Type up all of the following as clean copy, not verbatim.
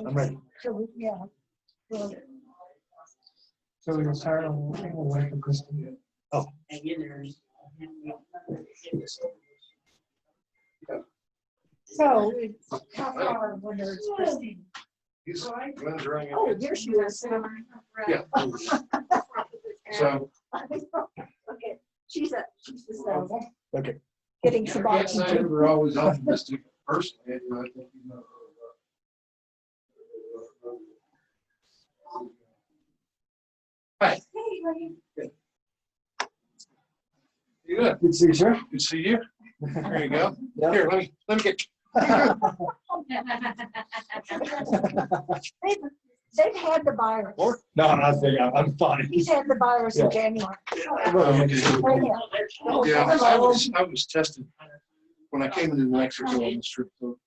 I'm ready. Yeah. So we'll start on wait for Kristen. Oh. So it's how far when there's Christine? Oh, here she is. Yeah. So. Okay, she's the cell. Okay. Getting some I can't say oxygen. we're always optimistic personally. I think, you know. Hi. Hey, honey. You good? Good to see you, sir. Good to see you. There you go. Yeah. Here, let me get. They've had the virus. No, I'm fine. He's had the virus in January. Yeah, I was tested when I came into New Mexico on the strip. So,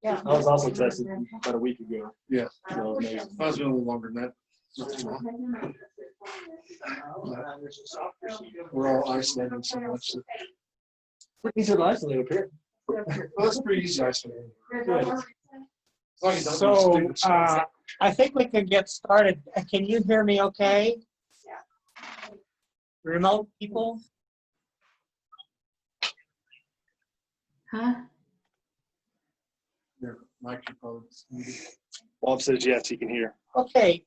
Yeah. I was also tested about a week ago. yeah, So maybe. I was a little longer than that. Not too long. We're all isolated so much. These are isolated up here. Well, that's pretty easy isolated. Good. As long as you don't do So, stupid stuff. I think we can get started. Can you hear me okay? Remote people? Huh? Your microphone's muted. Bob says yes, he can hear. Okay,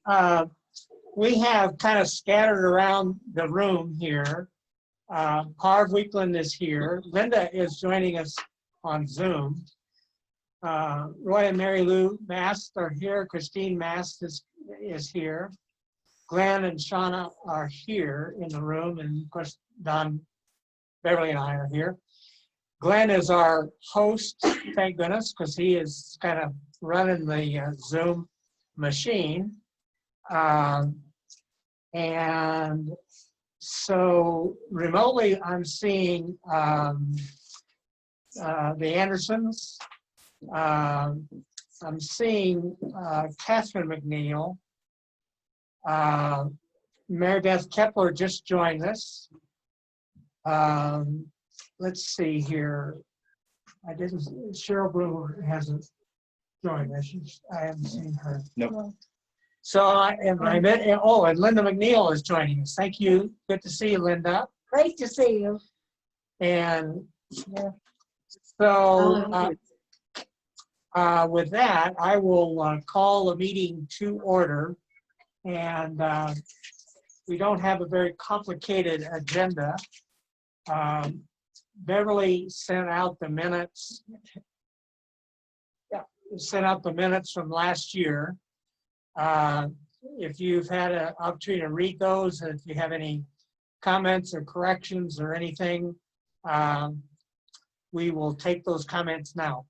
we have kind of scattered around the room here. Harv Weekland is here. Linda is joining us on Zoom. Roy and Mary Lou Mast are here. Christine Mast is here. Glenn and Shauna are here in the room, and of course Don Beverly and I are here. Glenn is our host, thank goodness, because he is kind of running the Zoom machine. And so remotely, I'm seeing the Andersons. I'm seeing Catherine McNeil. Mary Beth Kepler just joined us. Let's see here. Cheryl Brewer hasn't joined us. I haven't seen her. Nope. So and Linda McNeil is joining us. Thank you. Good to see you, Linda. Great to see you. And Yeah. so with that, I will call the meeting to order. And we don't have a very complicated agenda. Beverly sent out the minutes. Yeah, sent out the minutes from last year. If you've had an opportunity to read those, and if you have any comments or corrections or anything, we will take those comments now.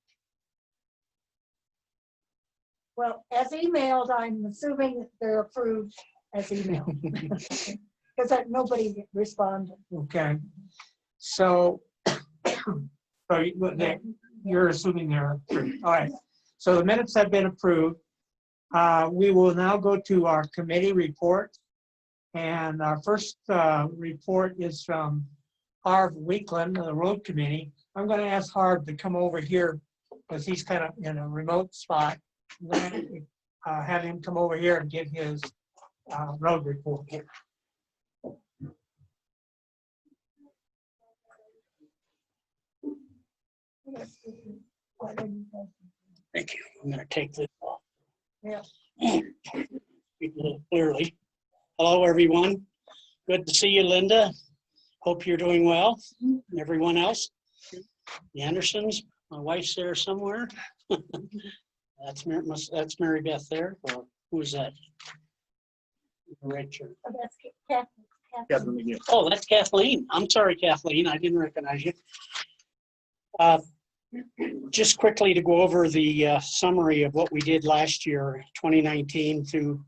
Well, as emailed, I'm assuming they're approved as emailed. Because nobody responded. Okay. So, you're assuming they're approved. All right. So the minutes have been approved. We will now go to our committee report. And our first report is from Harv Weekland of the Road Committee. I'm going to ask Harv to come over here because he's kind of in a remote spot. I'm going to have him come over here and give his road report. Thank you. I'm going to take this off. Yeah. Speak a little clearly. Hello, everyone. Good to see you, Linda. Hope you're doing well. And everyone else. The Andersons, my wife's there somewhere. That's Mary Beth there. Or who is that? Red shirt. Oh, that's Catherine. Catherine McNeil. Oh, that's Kathleen. I'm sorry, Kathleen. I didn't recognize you. Just quickly to go over the summary of what we did last year, 2019 through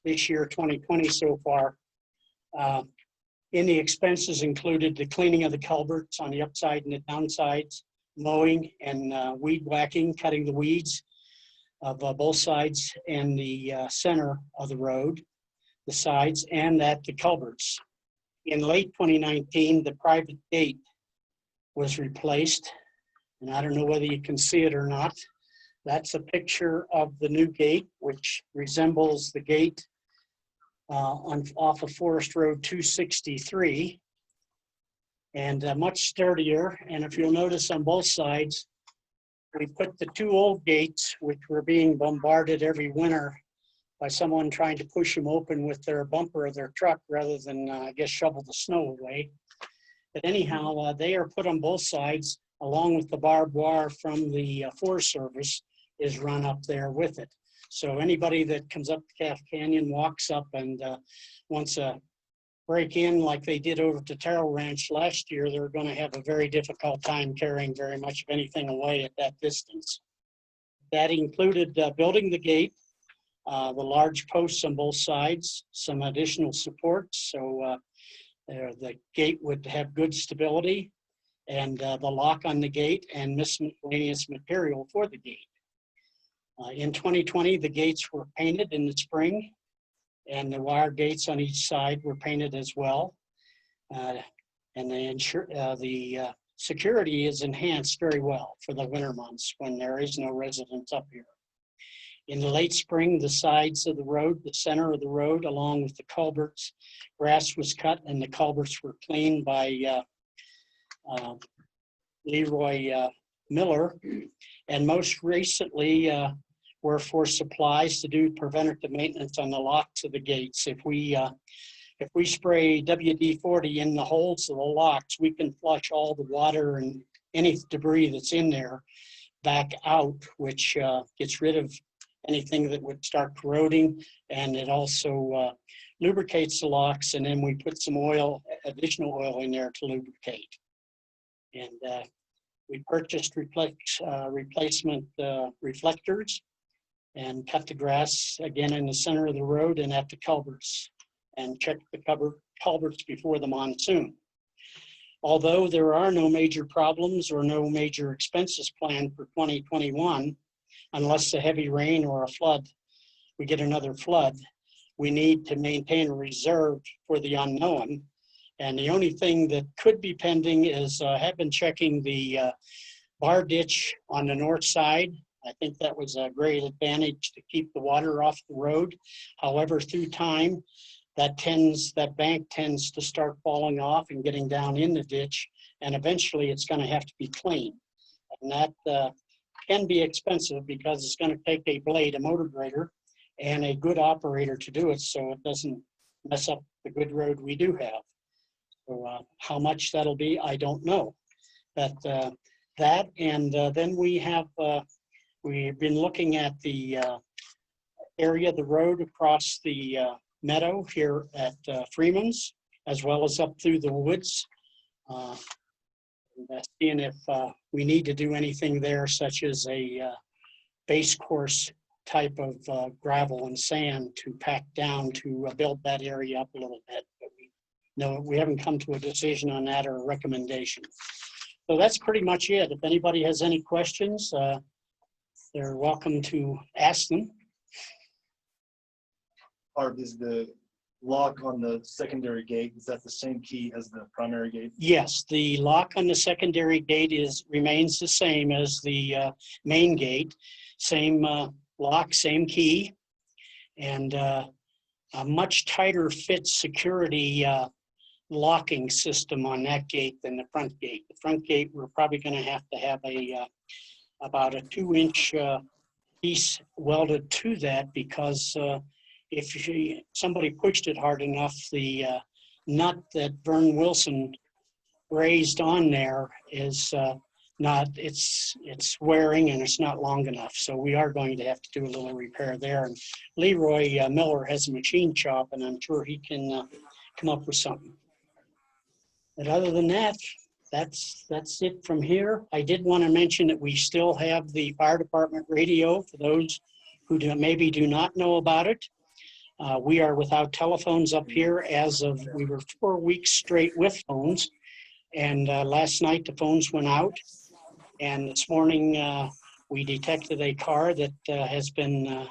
this year, 2020 so far. In the expenses included the cleaning of the culverts on the upside and the downsides, mowing and weed whacking, cutting the weeds of both sides and the center of the road, the sides, and the culverts. In late 2019, the private gate was replaced. And I don't know whether you can see it or not. That's a picture of the new gate, which resembles the gate off of Forest Road 263. And much sturdier. And if you'll notice on both sides, we put the two old gates, which were being bombarded every winter by someone trying to push them open with their bumper of their truck rather than, I guess, shovel the snow away. But anyhow, they are put on both sides, along with the barbed wire from the Forest Service is run up there with it. So anybody that comes up to Calf Canyon, walks up and wants to break in like they did over to Terrell Ranch last year, they're going to have a very difficult time carrying very much of anything away at that distance. That included building the gate, the large posts on both sides, some additional supports so the gate would have good stability, and the lock on the gate and miscellaneous material for the gate. In 2020, the gates were painted in the spring, and the wire gates on each side were painted as well. And the security is enhanced very well for the winter months when there is no residents up here. In the late spring, the sides of the road, the center of the road, along with the culverts, grass was cut and the culverts were cleaned by Leroy Miller. And most recently were for supplies to do preventative maintenance on the locks of the gates. If we spray WD-40 in the holes of the locks, we can flush all the water and any debris that's in there back out, which gets rid of anything that would start corroding, and it also lubricates the locks, and then we put some oil, additional oil in there to lubricate. And we purchased replacement reflectors and cut the grass again in the center of the road and at the culverts, and checked the culverts before the monsoon. Although there are no major problems or no major expenses planned for 2021, unless a heavy rain or a flood, we get another flood, we need to maintain a reserve for the unknown. And the only thing that could be pending is I have been checking the bar ditch on the north side. I think that was a great advantage to keep the water off the road. However, through time, that bank tends to start falling off and getting down in the ditch, and eventually it's going to have to be cleaned. And that can be expensive because it's going to take a blade, a motor grader, and a good operator to do it so it doesn't mess up the good road we do have. So how much that'll be, I don't know. But that, and then we've been looking at the area of the road across the meadow here at Freeman's, as well as up through the woods. Seeing if we need to do anything there, such as a base course type of gravel and sand to pack down to build that area up a little bit. But we haven't come to a decision on that or a recommendation. So that's pretty much it. If anybody has any questions, they're welcome to ask them. Is the lock on the secondary gate, is that the same key as the primary gate? Yes, the lock on the secondary gate remains the same as the main gate. Same lock, same key, and a much tighter fit security locking system on that gate than the front gate. The front gate, we're probably going to have about a 2-inch piece welded to that, because if somebody pushed it hard enough, the nut that Vern Wilson raised on there is it's wearing and it's not long enough. So we are going to have to do a little repair there. And Leroy Miller has a machine shop, and I'm sure he can come up with something. But other than that, that's it from here. I did want to mention that we still have the fire department radio for those who maybe do not know about it. We are without telephones up here we were 4 weeks straight with phones. And last night the phones went out. And this morning we detected a car that has been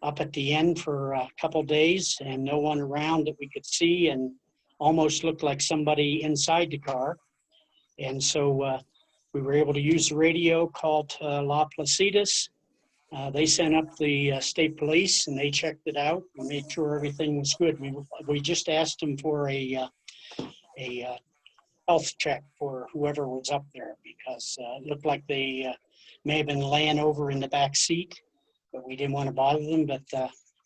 up at the end for a couple days and no one around that we could see. And almost looked like somebody inside the car. And so we were able to use the radio, called La Placitas. They sent up the state police and they checked it out and made sure everything was good. We just asked them for a health check for whoever was up there, because it looked like they may have been laying over in the back seat, but we didn't want to bother them, but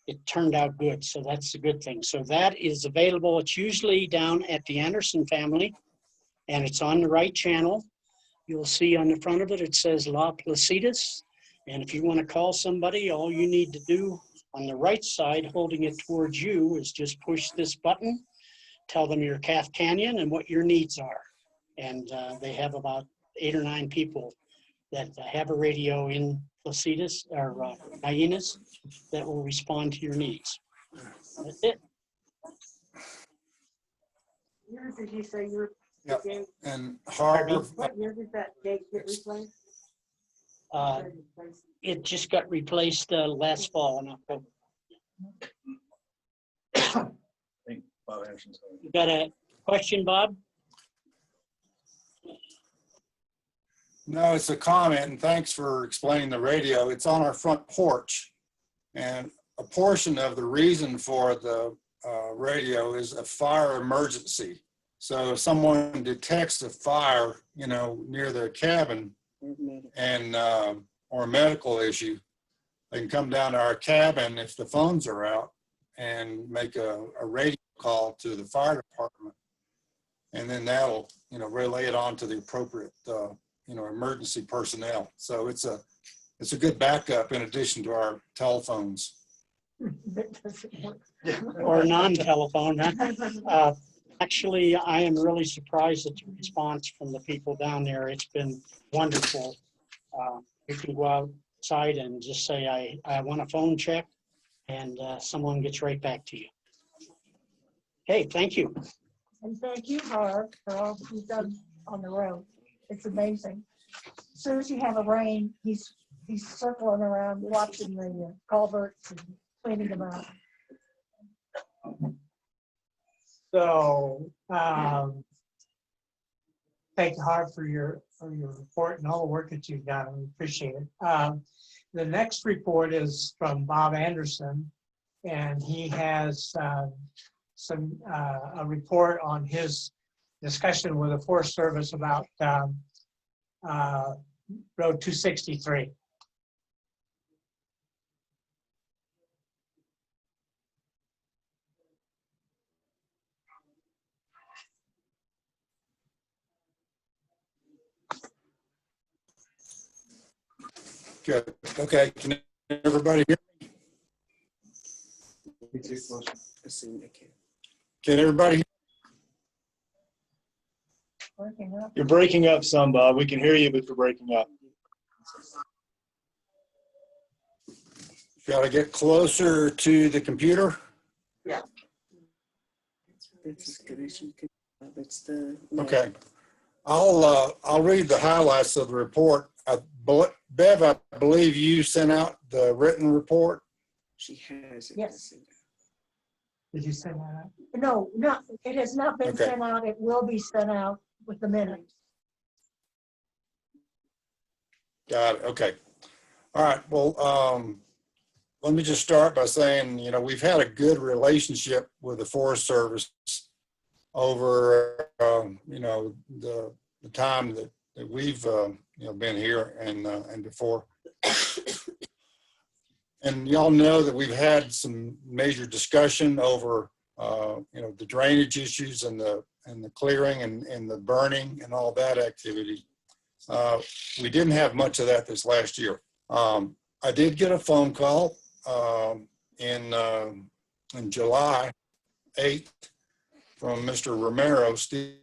it turned out good. So that's a good thing. So that is available. It's usually down at the Anderson family, and it's on the right channel. You'll see on the front of it, it says La Placitas. And if you want to call somebody, all you need to do on the right side, holding it towards you, is just push this button, tell them you're Calf Canyon and what your needs are. And they have about 8 or 9 people that have a radio in Placitas or Hyenas that will respond to your needs. That's it. Years did you say you're? Yep. gate- And Harv, What year did that gate get replaced? It just got replaced last fall in October. I think Bob Anderson's going. You got a question, Bob? no, it's a comment, and thanks for explaining the radio. It's on our front porch. And a portion of the reason for the radio is a fire emergency. So if someone detects a fire, near their cabin and, or a medical issue, they can come down to our cabin if the phones are out and make a radio call to the fire department. And then that'll, relay it on to the appropriate, emergency personnel. So it's a good backup in addition to our telephones. That doesn't work. Or non-telephone, huh? Actually, I am really surprised at the response from the people down there. It's been wonderful. You can go outside and just say, I want a phone check, and someone gets right back to you. Okay, thank you. And thank you, Harv, for all you've done on the road. It's amazing. As soon as you have a rain, he's circling around, watching the culverts and cleaning them out. So, thank you, Harv, for your report and all the work that you've done. We appreciate it. The next report is from Bob Anderson, and he has a report on his discussion with the Forest Service about Road 263. Good. Okay, can everybody hear me? Can everybody hear? Working up. You're breaking up some, Bob. We can hear you, but you're breaking up. Got to get closer to the computer. That's as good as you can. It's the. Okay. I'll read the highlights of the report. Bev, I believe you sent out the written report. She has it. Yes. Did you send that out? No, it has not been Okay. sent out. It will be sent out with the minutes. Got it. Okay. All right. Well, let me just start by saying, we've had a good relationship with the Forest Service over, the time that we've, been here and before. And y'all know that we've had some major discussion over, the drainage issues and the clearing and the burning and all that activity. We didn't have much of that this last year. I did get a phone call in July 8th from Mr. Romero. Steve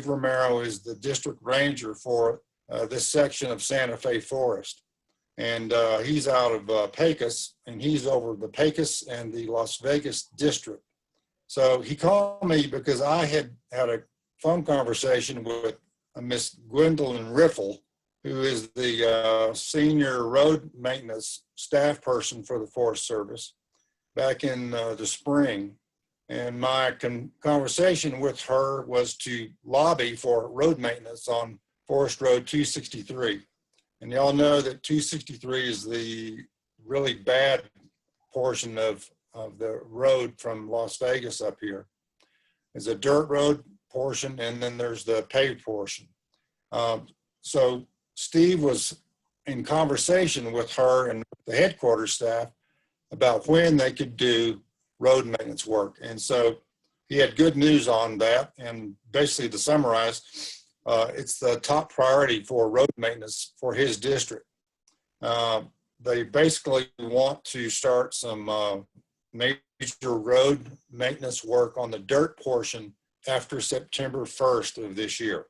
Romero is the district ranger for this section of Santa Fe Forest. And he's out of Pecos, and he's over the Pecos and the Las Vegas district. So he called me because I had a phone conversation with Miss Gwendolyn Riffle, who is the senior road maintenance staff person for the Forest Service, back in the spring. And my conversation with her was to lobby for road maintenance on Forest Road 263. And y'all know that 263 is the really bad portion of the road from Las Vegas up here. There's a dirt road portion, and then there's the paved portion. So Steve was in conversation with her and the headquarters staff about when they could do road maintenance work. And so he had good news on that. And basically, to summarize, it's the top priority for road maintenance for his district. They basically want to start some major road maintenance work on the dirt portion after September 1st of this year.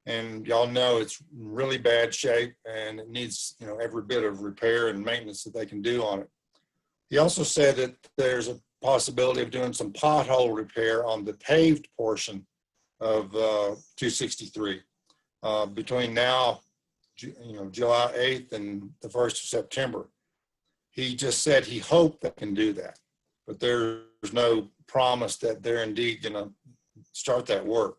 And y'all know it's in really bad shape and it needs, you know, every bit of repair and maintenance that they can do on it. He also said that there's a possibility of doing some pothole repair on the paved portion of 263 between now, you know, July 8th and the 1st of September. He just said he hoped they can do that, but there's no promise that they're indeed going to start that work.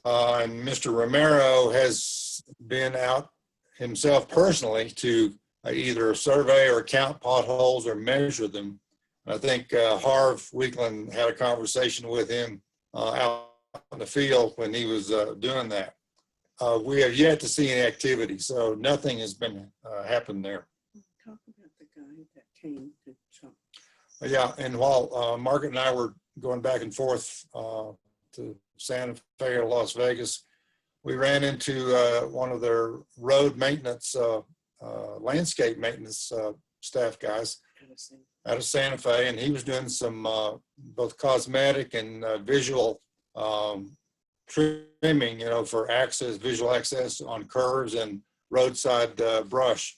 And Mr. Romero has been out himself personally to either survey or count potholes or measure them. I think Harv Weekland had a conversation with him out in the field when he was doing that. We have yet to see any activity, so nothing has been happened there. Talk about the guy that came to chop. Yeah, and while Margaret and I were going back and forth to Santa Fe or Las Vegas, we ran into one of their road maintenance, landscape maintenance staff guys out of Santa Fe, and he was doing some both cosmetic and visual trimming, you know, for access, visual access on curves and roadside brush.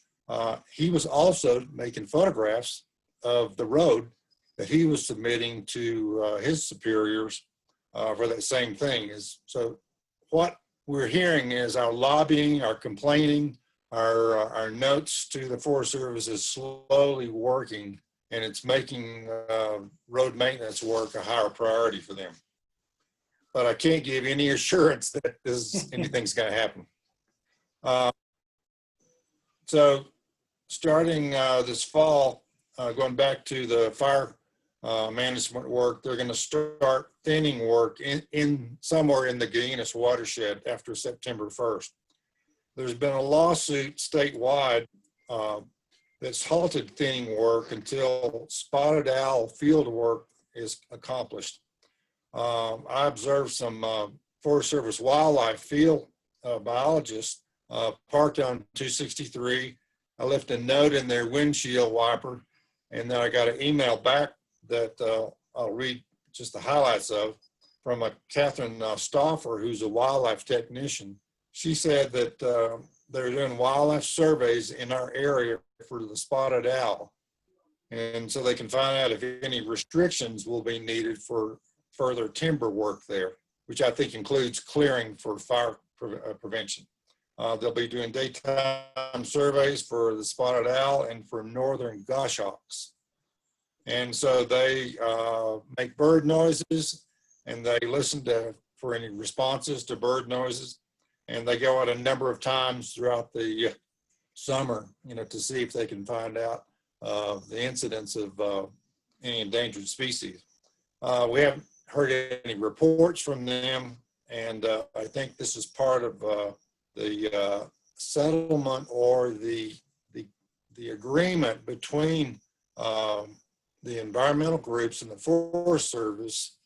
He was also making photographs of the road that he was submitting to his superiors for that same thing. So what we're hearing is our lobbying, our complaining, our notes to the Forest Service is slowly working, and it's making road maintenance work a higher priority for them. But I can't give any assurance that anything's going to happen. So starting this fall, going back to the fire management work, they're going to start thinning work in somewhere in the Guinness watershed after September 1st. There's been a lawsuit statewide that's halted thinning work until spotted owl field work is accomplished. I observed some Forest Service wildlife field biologists parked on 263. I left a note in their windshield wiper, and then I got an email back that I'll read just the highlights of from a Catherine Stauffer, who's a wildlife technician. She said that they're doing wildlife surveys in our area for the spotted owl. And so they can find out if any restrictions will be needed for further timber work there, which I think includes clearing for fire prevention. They'll be doing daytime surveys for the spotted owl and for northern goshawks. And so they make bird noises, and they listen for any responses to bird noises. And they go out a number of times throughout the summer, you know, to see if they can find out the incidence of any endangered species. We haven't heard any reports from them, and I think this is part of the settlement or the agreement between the environmental groups and the Forest Service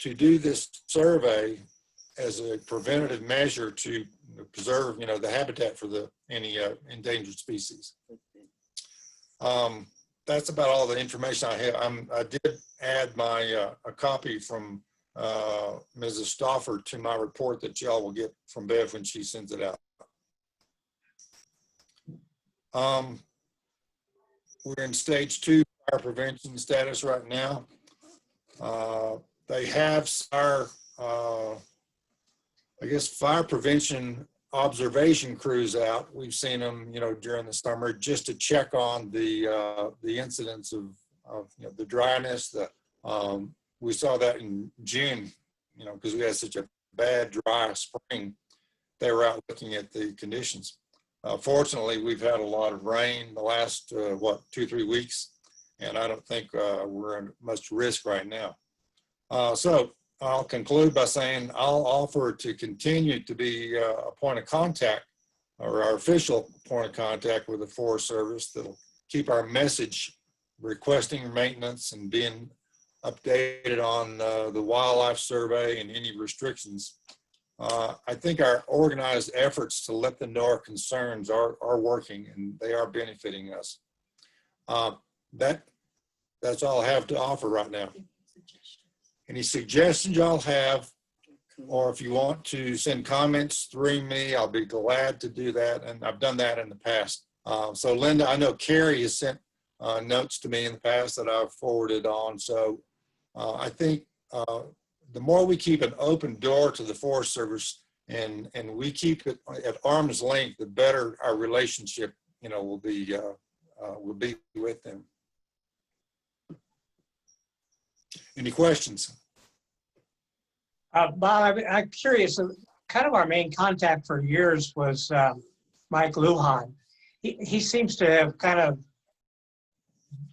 to do this survey as a preventative measure to preserve, you know, the habitat for any endangered species. That's about all the information I have. I did add a copy from Mrs. Stauffer to my report that y'all will get from Bev when she sends it out. We're in stage 2 fire prevention status right now. They have our, I guess, fire prevention observation crews out. We've seen them, you know, during the summer just to check on the incidence of you know, the dryness, the we saw that in June, because we had such a bad dry spring. They were out looking at the conditions. Fortunately, we've had a lot of rain the last, 2-3 weeks, and I don't think we're in much risk right now. So I'll conclude by saying I'll offer to continue to be a point of contact, or our official point of contact with the Forest Service that'll keep our message requesting maintenance and being updated on the wildlife survey and any restrictions. I think our organized efforts to let them know our concerns are working, and they are benefiting us. That's all I have to offer right now. Any suggestions y'all have, or if you want to send comments through me, I'll be glad to do that. And I've done that in the past. So Linda, I know Carrie has sent notes to me in the past that I've forwarded on. So I think the more we keep an open door to the Forest Service and we keep it at arm's length, the better our relationship, will be with them. Any questions? Bob, I'm curious, kind of our main contact for years was Mike Lujan. He seems to have kind of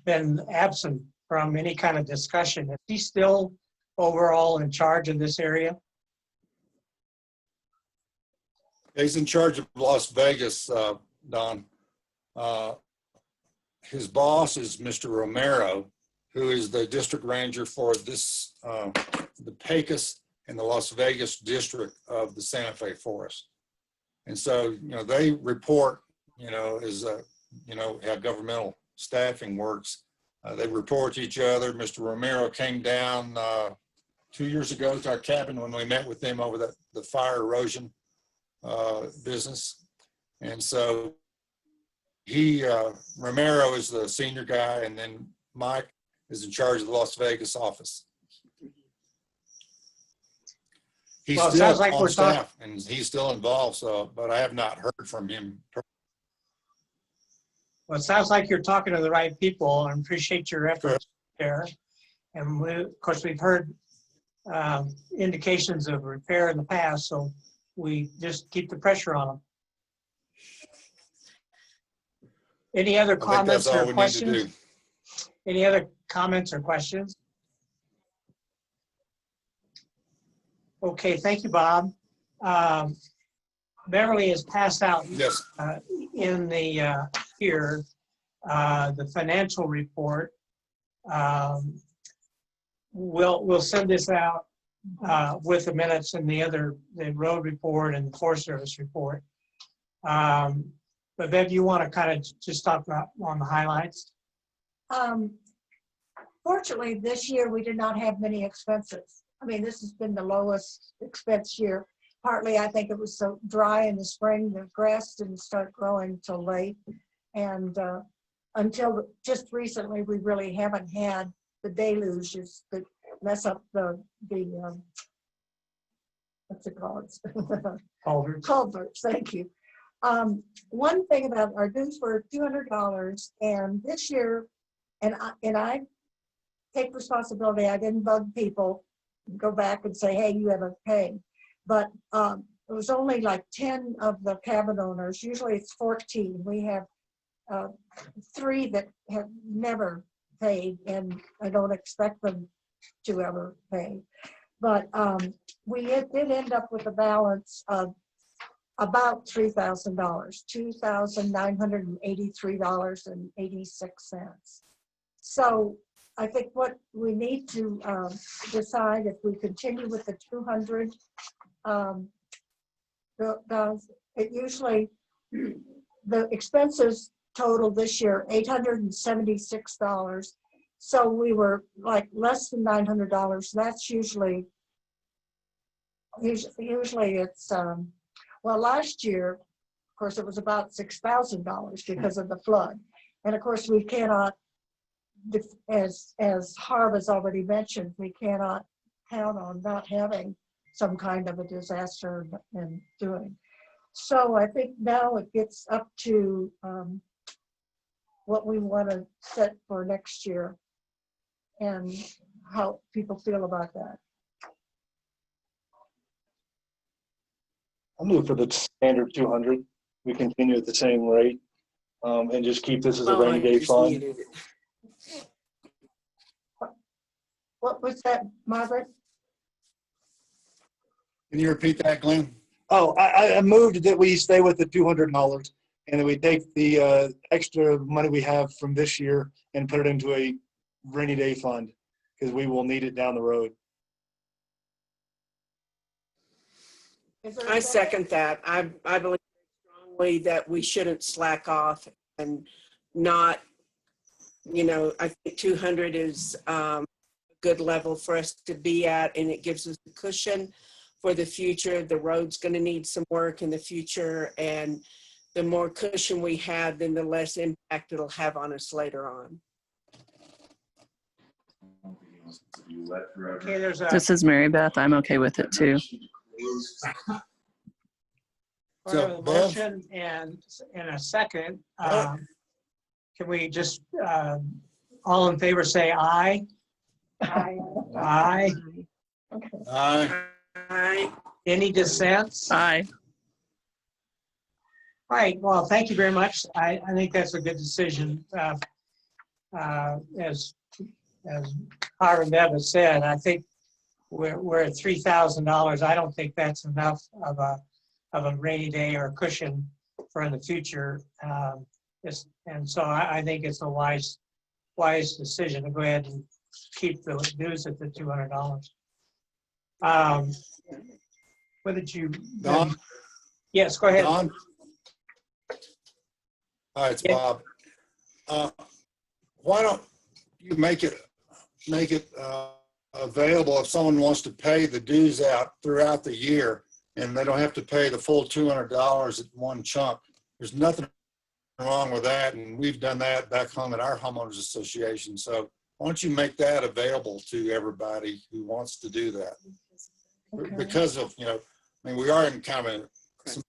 been absent from any kind of discussion. Is he still overall in charge of this area? He's in charge of Las Vegas, Don. His boss is Mr. Romero, who is the district ranger for this, the Pecos and the Las Vegas district of the Santa Fe Forest. And so, they report, as, how governmental staffing works. They report to each other. Mr. Romero came down 2 years ago to our cabin when we met with them over the fire erosion business. And so Romero is the senior guy, and then Mike is in charge of the Las Vegas office. He's Well, it still sounds like on we're staff and he's still involved, but I have not heard from him. Well, it sounds like you're talking to the right people, and appreciate your efforts there. And of course, we've heard indications of repair in the past, so we just keep the pressure on them. Any other I think that's comments all or we need to questions? do. Any other comments or questions? Okay, thank you, Bob. Beverly has passed out Yes. in the here the financial report. We'll send this out with the minutes and the road report and the Forest Service report. But Bev, you want to kind of just talk about on the highlights? Fortunately, this year we did not have many expenses. I mean, this has been the lowest expense year. Partly, I think it was so dry in the spring, the grass didn't start growing till late. And until just recently, we really haven't had the deluges that mess up the what's it called? Culverts. Culverts, thank you. One thing about our dues were $200, and this year, and I take responsibility, I didn't bug people, go back and say, hey, you haven't paid. But it was only like 10 of the cabin owners, usually it's 14. We have 3 that have never paid, and I don't expect them to ever pay. But we did end up with a balance of about $3,000, $2,983.86. So I think what we need to decide if we continue with the 200, it usually, the expenses total this year, $876. So we were like less than $900. That's usually it's, well, last year, of course, it was about $6,000 because of the flood. And of course, we cannot, as Harv has already mentioned, we cannot count on not having some kind of a disaster and doing. So I think now it gets up to what we want to set for next year. And how people feel about that. I'll move for the standard 200. We continue at the same rate, and just keep this as a Oh, rainy I day just fund. muted it. What was that, Margaret? Can you repeat that, Glenn? Oh, I moved that we stay with the $200 and that we take the extra money we have from this year and put it into a rainy day fund because we will need it down the road. Is there a I second that. I believe strongly that we shouldn't slack off and not, I think 200 is a good level for us to be at, and it gives us a cushion for the future. The road's going to need some work in the future, and the more cushion we have, then the less impact it'll have on us later on. Okay, there's a, This is Mary Beth. I'm okay with it too. we have a Bev? motion and a second. Can we just, all in favor say aye? Aye. Aye. Any dissents? Aye. Right, well, thank you very much. I think that's a good decision. As Harv and Bev has said, I think we're at $3,000. I don't think that's enough of a rainy day or cushion for in the future. And so I think it's a wise decision to go ahead and keep the dues at the $200. What did you? Don? Yes, go ahead. Don? Hi, it's Yeah. Bob. Why don't you make it available if someone wants to pay the dues out throughout the year and they don't have to pay the full $200 at one chunk. There's nothing wrong with that, and we've done that back home at our homeowners association. So why don't you make that available to everybody who wants to do that? Okay. Because of, we are in kind of some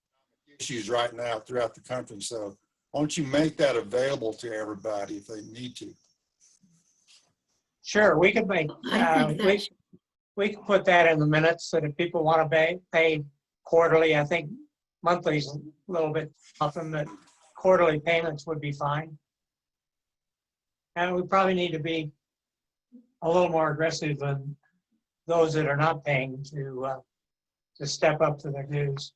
issues right now throughout the country. So why don't you make that available to everybody if they need to? Sure, we could make, I think that should- we could put that in the minutes that if people want to pay quarterly, I think monthly's a little bit often, but quarterly payments would be fine. And we probably need to be a little more aggressive than those that are not paying to step up to their dues.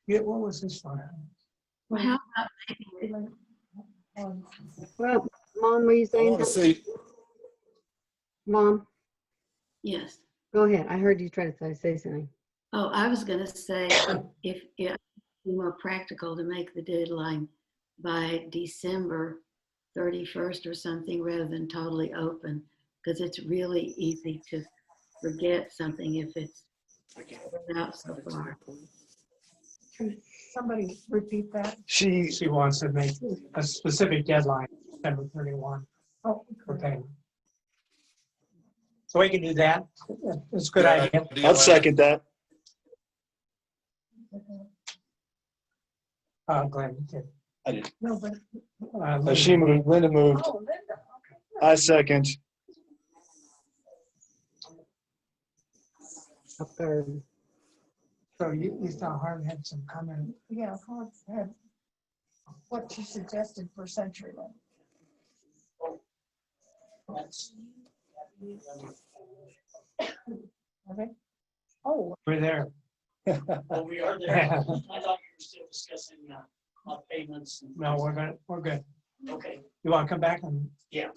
Yeah, what was this one? Well, how about Well, Mom, were you I saying want to something? see, Mom, yes. go ahead. I heard you try to say something. Oh, I was going to say if it be more practical to make the deadline by December 31st or something rather than totally open, because it's really easy to forget something if it's out so far. Can somebody repeat that? She Wants to make a specific deadline, December 31 Oh, for payment. So we can do that. It's a good Yeah, idea. I'll second that. Glenn, you did. I did. no, but, She moved, Linda moved. oh, Linda, okay. I second. A third. So you thought Harv had some comment. Yeah, Harv had what you suggested for CenturyLink. Okay. Oh, We're there. Oh, we are there. I thought you were still discussing payments. No, we're good. Okay. You want to come back and? Yeah.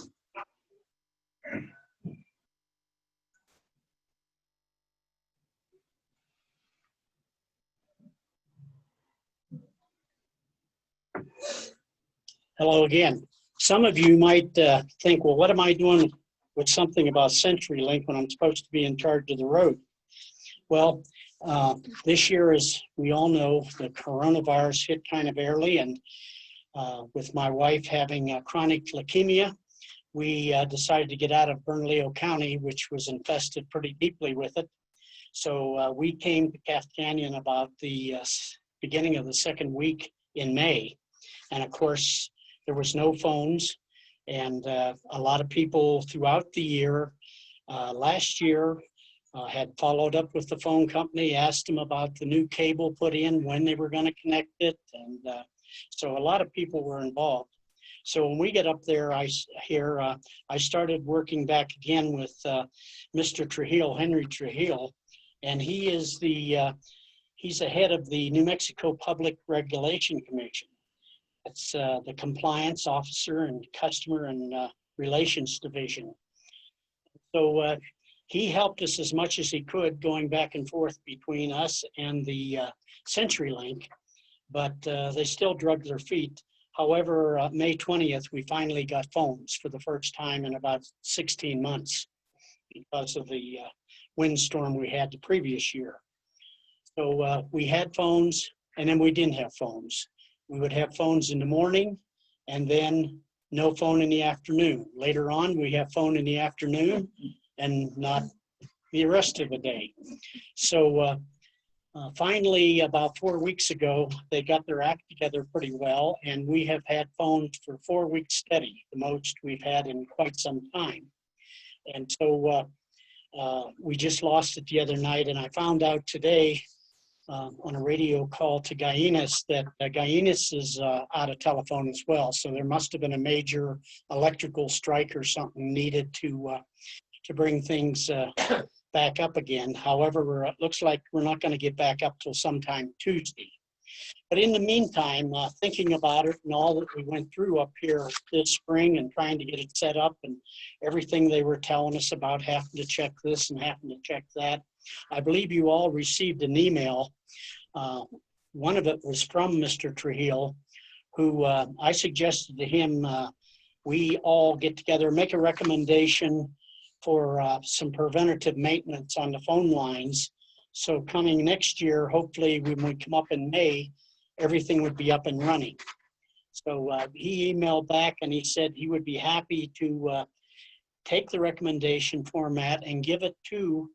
Hello again. Some of you might think, well, what am I doing with something about CenturyLink when I'm supposed to be in charge of the road? Well, this year, as we all know, the coronavirus hit kind of early, and with my wife having chronic leukemia, we decided to get out of Bernalillo County, which was infested pretty deeply with it. So we came to Cath Canyon about the beginning of the second week in May. And of course, there was no phones, and a lot of people throughout the year Last year, had followed up with the phone company, asked them about the new cable put in, when they were going to connect it. And so a lot of people were involved. So when we get up there, I started working back again with Mr. Trujillo, Henry Trujillo, and he is he's the head of the New Mexico Public Regulation Commission. It's the compliance officer and customer and relations division. So he helped us as much as he could going back and forth between us and the CenturyLink, but they still drug their feet. However, May 20th, we finally got phones for the first time in about 16 months because of the windstorm we had the previous year. So we had phones, and then we didn't have phones. We would have phones in the morning, and then no phone in the afternoon. Later on, we have phone in the afternoon, and not the rest of the day. So finally, about 4 weeks ago, they got their act together pretty well, and we have had phones for 4 weeks steady, the most we've had in quite some time. And so we just lost it the other night, and I found out today on a radio call to Guyanus that Guyanus is out of telephone as well. So there must have been a major electrical strike or something needed to bring things back up again. However, it looks like we're not going to get back up till sometime Tuesday. But in the meantime, thinking about it and all that we went through up here this spring and trying to get it set up and everything they were telling us about having to check this and having to check that, I believe you all received an email. One of it was from Mr. Trujillo, who I suggested to him we all get together, make a recommendation for some preventative maintenance on the phone lines. So coming next year, hopefully when we come up in May, everything would be up and running. So he emailed back and he said he would be happy to take the recommendation format and give it to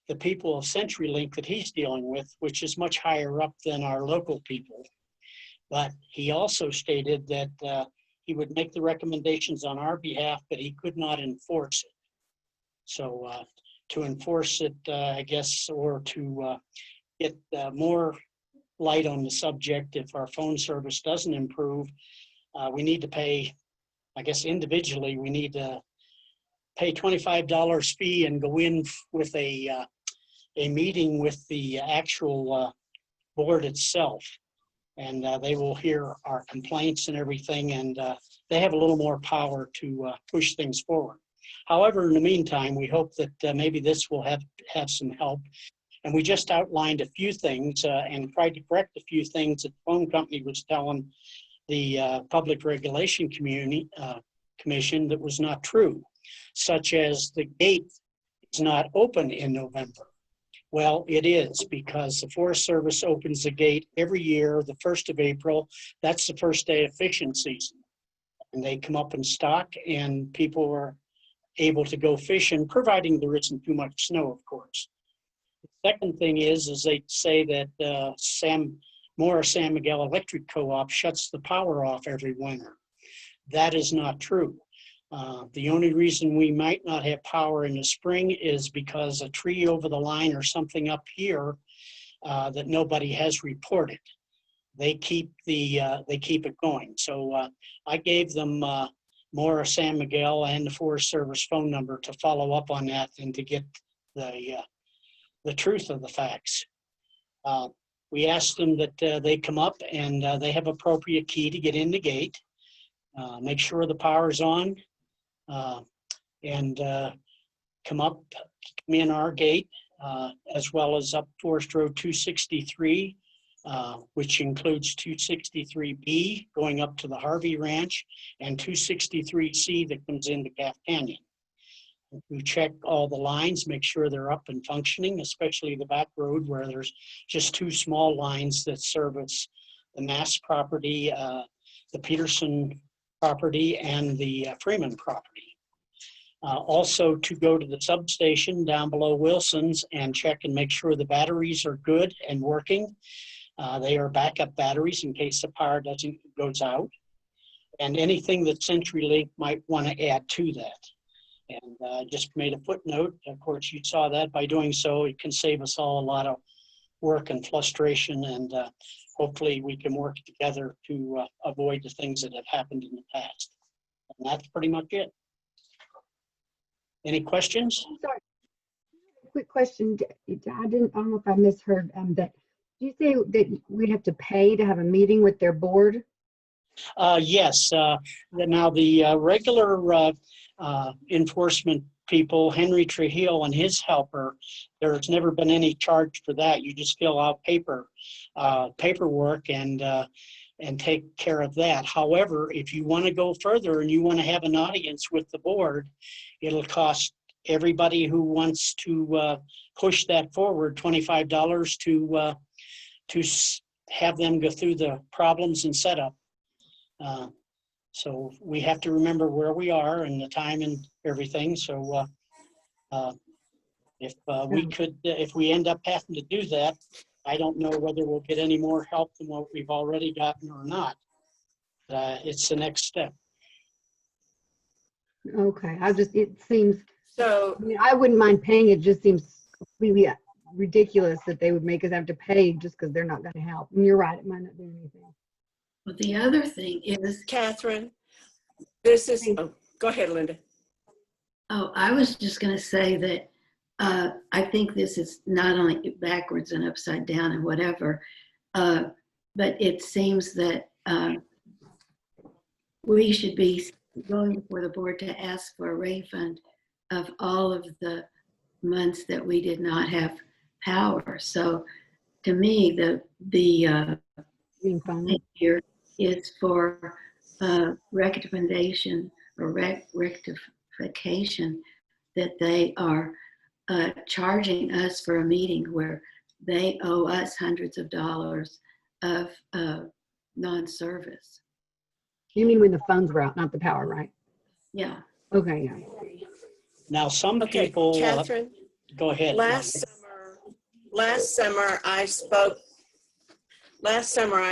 the people of CenturyLink that he's dealing with, which is much higher up than our local people. But he also stated that he would make the recommendations on our behalf, but he could not enforce it. So to enforce it, I guess, or to get more light on the subject, if our phone service doesn't improve, we need to pay, I guess individually, we need to pay $25 fee and go in with a meeting with the actual board itself. And they will hear our complaints and everything, and they have a little more power to push things forward. However, in the meantime, we hope that maybe this will have some help. And we just outlined a few things and tried to correct a few things that the phone company was telling the Public Regulation Commission that was not true, such as the gate is not open in November. Well, it is, because the Forest Service opens the gate every year, the 1st of April. That's the first day of fishing season. And they come up in stock and people are able to go fishing, providing there isn't too much snow, of course. The second thing is they say that Mora San Miguel Electric Co-op shuts the power off every winter. That is not true. The only reason we might not have power in the spring is because a tree over the line or something up here that nobody has reported. They keep it going. So I gave them Mora San Miguel and the Forest Service phone number to follow up on that and to get the truth of the facts. We asked them that they come up and they have appropriate key to get in the gate, make sure the power's on, and come in our gate, as well as up Forest Road 263, which includes 263B going up to the Harvey Ranch and 263C that comes into Calf Canyon. We check all the lines, make sure they're up and functioning, especially the back road where there's just 2 small lines that service the Mass property, the Peterson property, and the Freeman property. Also to go to the substation down below Wilson's and check and make sure the batteries are good and working. They are backup batteries in case the power goes out, and anything that CenturyLink might want to add to that. And just made a footnote. Of course, you saw that. By doing so, it can save us all a lot of work and frustration, and hopefully we can work together to avoid the things that have happened in the past. And that's pretty much it. Any questions? Sorry. Quick question. I don't know if I misheard that. Did you say that we'd have to pay to have a meeting with their board? Yes. Now the regular enforcement people, Henry Trujillo and his helper, there's never been any charge for that. You just fill out paperwork and take care of that. However, if you want to go further and you want to have an audience with the board, it'll cost everybody who wants to push that forward $25 to have them go through the problems and setup. So we have to remember where we are and the time and everything. So if we end up having to do that, I don't know whether we'll get any more help than what we've already gotten or not. It's the next step. Okay, it seems, So I mean, I wouldn't mind paying. It just seems completely ridiculous that they would make us have to pay just because they're not going to help. And you're right, it might not do anything. But the other thing is, Catherine, this is, oh, go ahead, Linda. oh, I was just going to say that I think this is not only backwards and upside down and whatever, but it seems that we should be going before the board to ask for a refund of all of the months that we did not have power. So to me, the here is for recommendation or rectification that they are charging us for a meeting where they owe us hundreds of dollars of non-service. You mean when the phones were out, not the power, right? Yeah. Okay, yeah. Now, some Okay, people, Catherine, go ahead. last summer I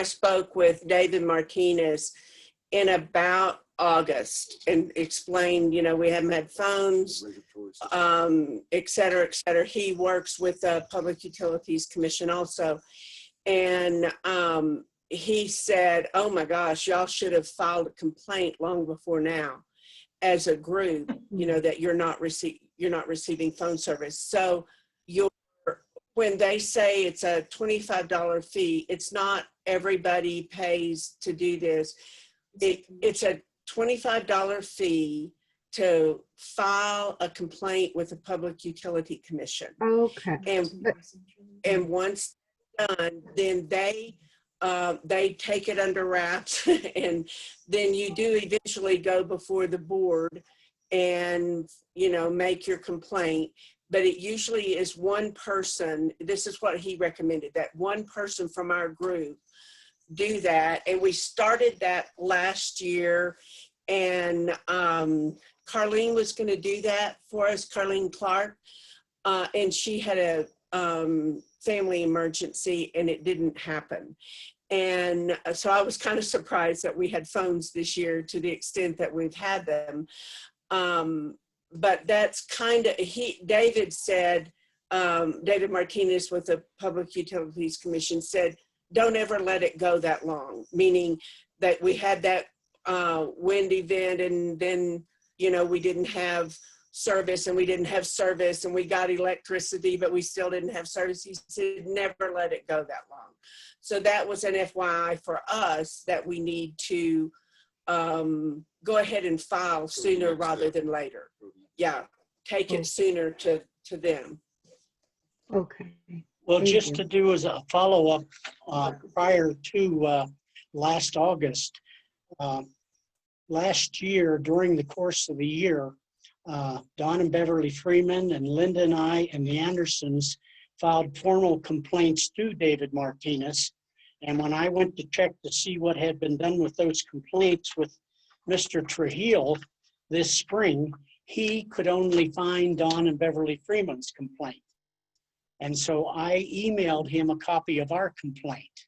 spoke with David Martinez in about August and explained, you know, we haven't had phones, et cetera, et cetera. He works with the Public Utilities Commission also. And he said, oh my gosh, y'all should have filed a complaint long before now as a group, you know, that you're not receiving phone service. So when they say it's a $25 fee, it's not everybody pays to do this. It's a $25 fee to file a complaint with the Public Utility Commission. Okay. And once done, then they take it under wraps, and then you do eventually go before the board and, you know, make your complaint. But it usually is one person. This is what he recommended, that one person from our group do that. And we started that last year, and Carlene was going to do that for us, Carlene Clark, and she had a family emergency and it didn't happen. And so I was kind of surprised that we had phones this year to the extent that we've had them. But that's kind of, David said, David Martinez with the Public Utilities Commission said, don't ever let it go that long, meaning that we had that wind event and then, you know, we didn't have service and we didn't have service and we got electricity, but we still didn't have service. He said, never let it go that long. So that was an FYI for us that we need to go ahead and file sooner rather than later. Yeah, take it sooner to them. Okay. Well, Thank just you. to do as a follow-up, prior to last August, last year, during the course of the year, Don and Beverly Freeman and Linda and I and the Andersons filed formal complaints to David Martinez. And when I went to check to see what had been done with those complaints with Mr. Trujillo this spring, he could only find Don and Beverly Freeman's complaint. And so I emailed him a copy of our complaint.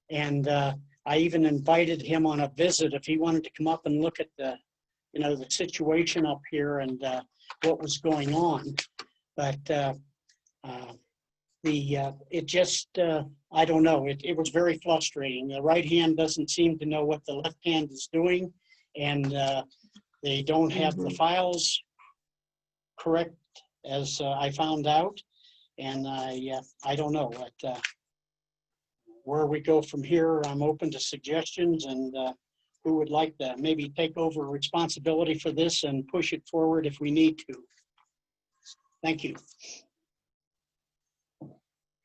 And I even invited him on a visit if he wanted to come up and look at the the situation up here and what was going on. But it just, I don't know, it was very frustrating. The right hand doesn't seem to know what the left hand is doing, and they don't have the files correct, as I found out. And I don't know what, where we go from here. I'm open to suggestions, and who would like to maybe take over responsibility for this and push it forward if we need to. Thank you.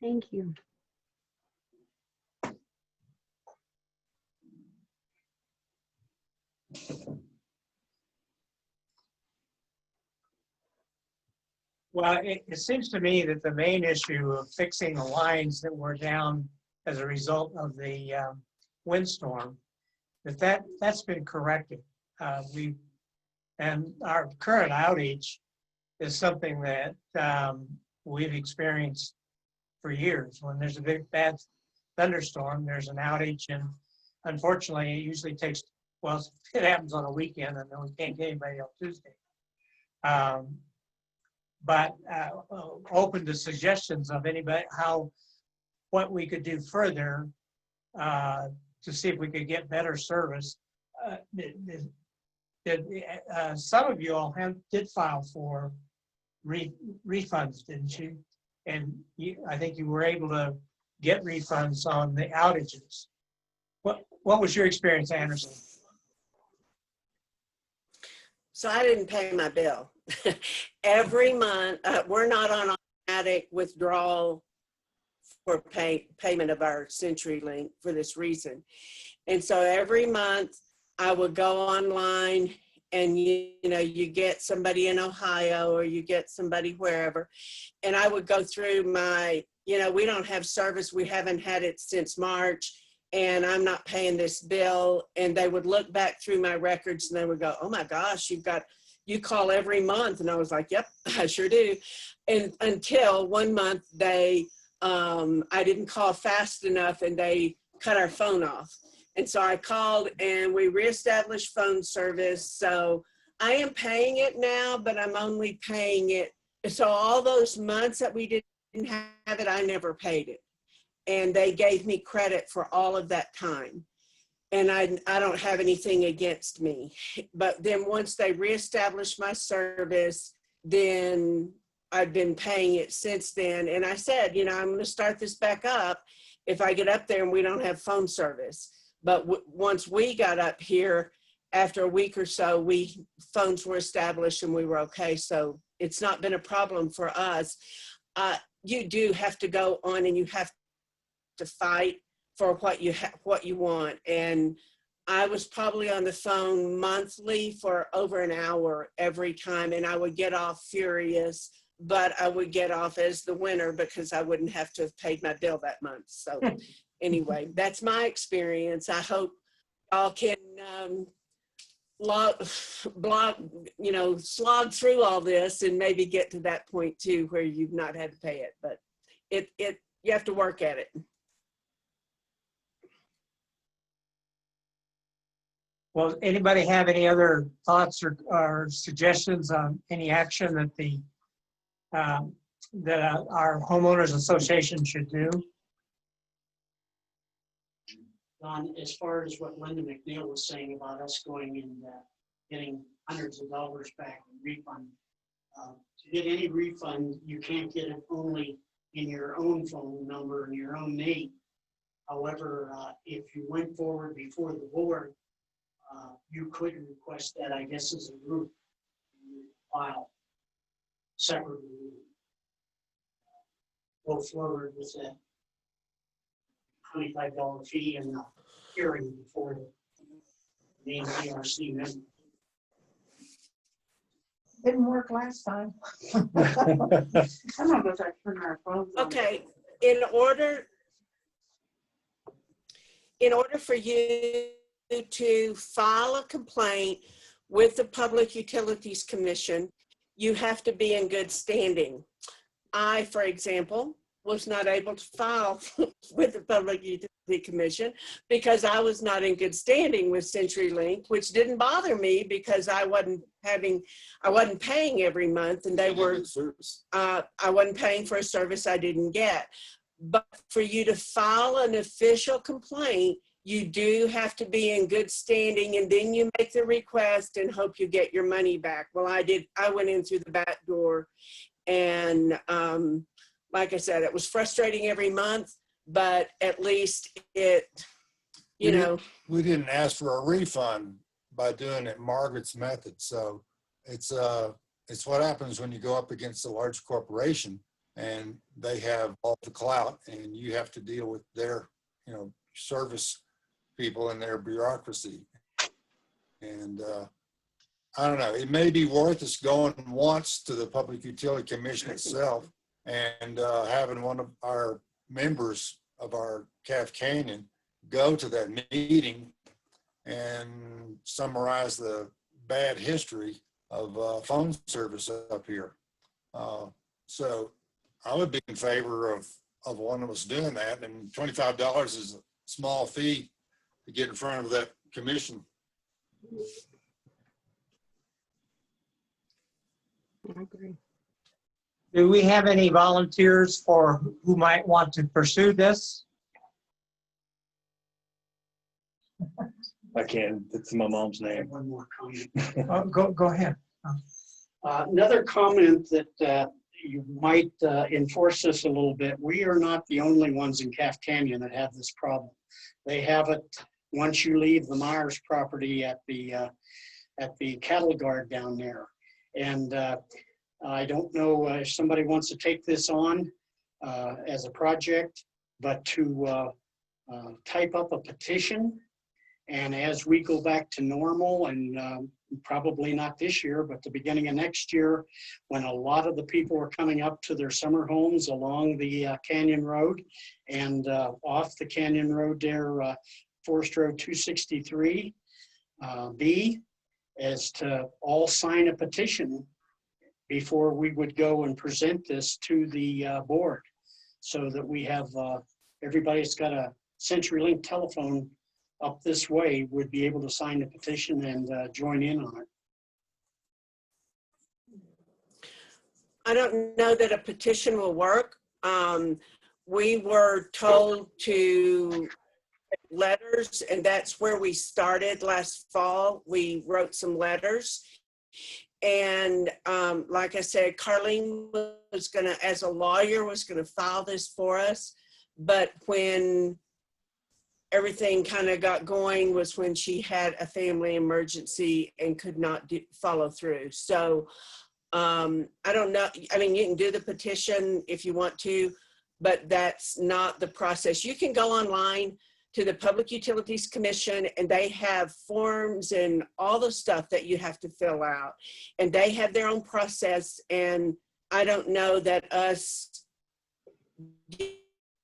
Thank you. Well, it seems to me that the main issue of fixing the lines that were down as a result of the windstorm, that's been corrected. And our current outage is something that we've experienced for years. When there's a big bad thunderstorm, there's an outage, and unfortunately, it usually takes, well, it happens on a weekend, and then we can't get anybody on Tuesday. But open to suggestions of anybody, what we could do further to see if we could get better service. Some of you all did file for refunds, didn't you? And I think you were able to get refunds on the outages. What was your experience, Anderson? So I didn't pay my bill. Every month, we're not on automatic withdrawal for payment of our CenturyLink for this reason. And so every month I would go online, and you get somebody in Ohio, or you get somebody wherever, and I would go through my, we don't have service, we haven't had it since March, and I'm not paying this bill. And they would look back through my records, and they would go, oh my gosh, you call every month. And I was like, yep, I sure do. And until one month I didn't call fast enough, and they cut our phone off. And so I called, and we reestablished phone service. So I am paying it now, but I'm only paying it. So all those months that we didn't have it, I never paid it. And they gave me credit for all of that time. And I don't have anything against me. But then once they reestablished my service, then I've been paying it since then. And I said, I'm going to start this back up if I get up there and we don't have phone service. But once we got up here, after a week or so, phones were established and we were okay. So it's not been a problem for us. You do have to go on, and you have to fight for what you want. And I was probably on the phone monthly for over an hour every time, and I would get off furious, but I would get off as the winner because I wouldn't have to have paid my bill that month. So anyway, that's my experience. I hope y'all can slog through all this and maybe get to that point too where you've not had to pay it, but you have to work at it. Well, anybody have any other thoughts or suggestions on any action that our homeowners association should do? Don, as far as what Linda McNeil was saying about us going and getting hundreds of dollars back in refund, to get any refund, you can't get it only in your own phone number and your own name. However, if you went forward before the board, you could request that, I guess, as a group, file separately. Go forward with that $25 fee and the hearing before the main ERC member. Didn't work last time. Some of us are turning our phones on. Okay, in order for you to file a complaint with the Public Utilities Commission, you have to be in good standing. I, for example, was not able to file with the Public Utility Commission because I was not in good standing with CenturyLink, which didn't bother me because I wasn't paying every month, and they were, I wasn't paying for a service I didn't get. But for you to file an official complaint, you do have to be in good standing, and then you make the request and hope you get your money back. Well, I did. I went in through the back door, and like I said, it was frustrating every month, but at least it, you know. We didn't ask for a refund by doing it Margaret's method. So it's what happens when you go up against a large corporation and they have all the clout, and you have to deal with their, service people and their bureaucracy. And I don't know, it may be worth us going once to the Public Utility Commission itself and having one of our members of our Calf Canyon go to that meeting and summarize the bad history of phone service up here. So I would be in favor of one of us doing that, and $25 is a small fee to get in front of that commission. I agree. Do we have any volunteers for who might want to pursue this? I can. It's my mom's name. One more comment. Go ahead. Another comment that you might enforce this a little bit. We are not the only ones in Calf Canyon that have this problem. They have it once you leave the Myers property at the cattle guard down there. And I don't know if somebody wants to take this on as a project, but to type up a petition. And as we go back to normal, and probably not this year, but the beginning of next year, when a lot of the people are coming up to their summer homes along the Canyon Road and off the Canyon Road there, Forest Road 263, B, is to all sign a petition before we would go and present this to the board, so that we have, everybody's got a CenturyLink telephone up this way would be able to sign the petition and join in on it. I don't know that a petition will work. We were told to letters, and that's where we started last fall. We wrote some letters, and like I said, Carlene was gonna, as a lawyer, was gonna file this for us, but when everything kind of got going was when she had a family emergency and could not follow through. So I don't know. I mean, you can do the petition if you want to, but that's not the process. You can go online to the Public Utilities Commission, and they have forms and all the stuff that you have to fill out, and they have their own process. And I don't know that us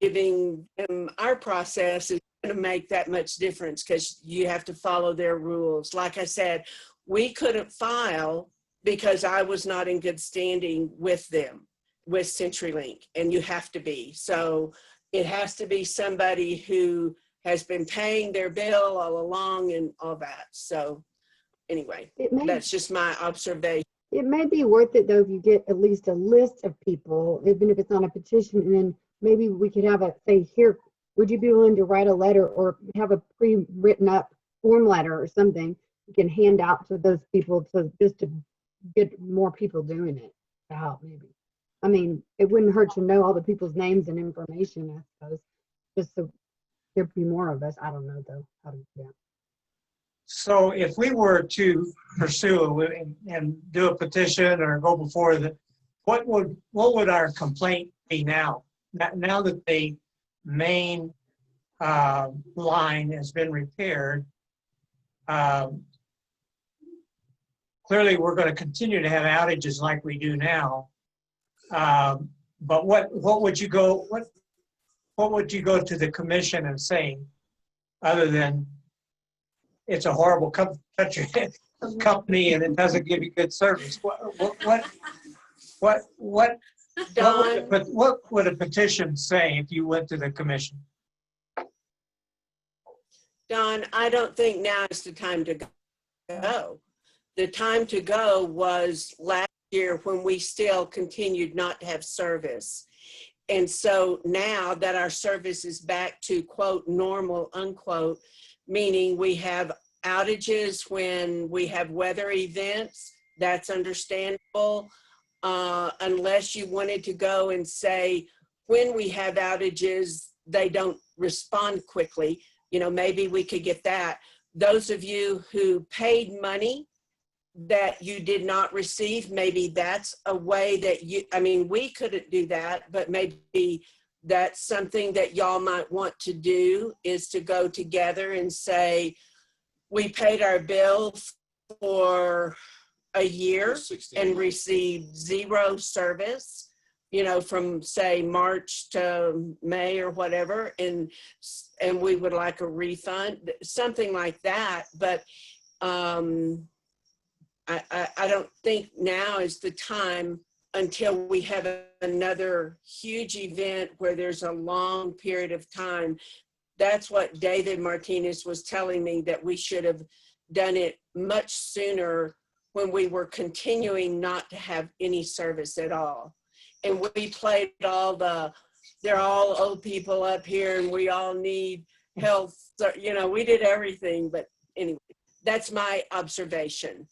giving them our process is going to make that much difference, because you have to follow their rules. Like I said, we couldn't file because I was not in good standing with them, with CenturyLink, and you have to be. So it has to be somebody who has been paying their bill all along and all that. So anyway, that's just my observation. It may be worth it though if you get at least a list of people, even if it's on a petition, and then maybe we could have a, say, here, would you be willing to write a letter or have a pre-written up form letter or something you can hand out to those people to just to get more people doing it to help maybe. I mean, it wouldn't hurt to know all the people's names and information, I suppose, just so there'd be more of us. I don't know though how to do that. So if we were to pursue and do a petition or go before the, what would our complaint be now? Now that the main line has been repaired, clearly we're going to continue to have outages like we do now. But what would you go to the commission and say, other than it's a horrible company and it doesn't give you good service? What Don, But what would a petition say if you went to the commission? Don, I don't think now is the time to go. The time to go was last year when we still continued not to have service. And so now that our service is back to quote normal, unquote, meaning we have outages when we have weather events, that's understandable. Unless you wanted to go and say, when we have outages, they don't respond quickly. You know, maybe we could get that. Those of you who paid money that you did not receive, maybe that's a way that you, I mean, we couldn't do that, but maybe that's something that y'all might want to do, is to go together and say, we paid our bill for a year and received zero service, you know, from say March to May or whatever, and we would like a refund, something like that. But I don't think now is the time until we have another huge event where there's a long period of time. That's what David Martinez was telling me, that we should have done it much sooner when we were continuing not to have any service at all. And we played all the, they're all old people up here and we all need health, you know, we did everything. But anyway, that's my observation.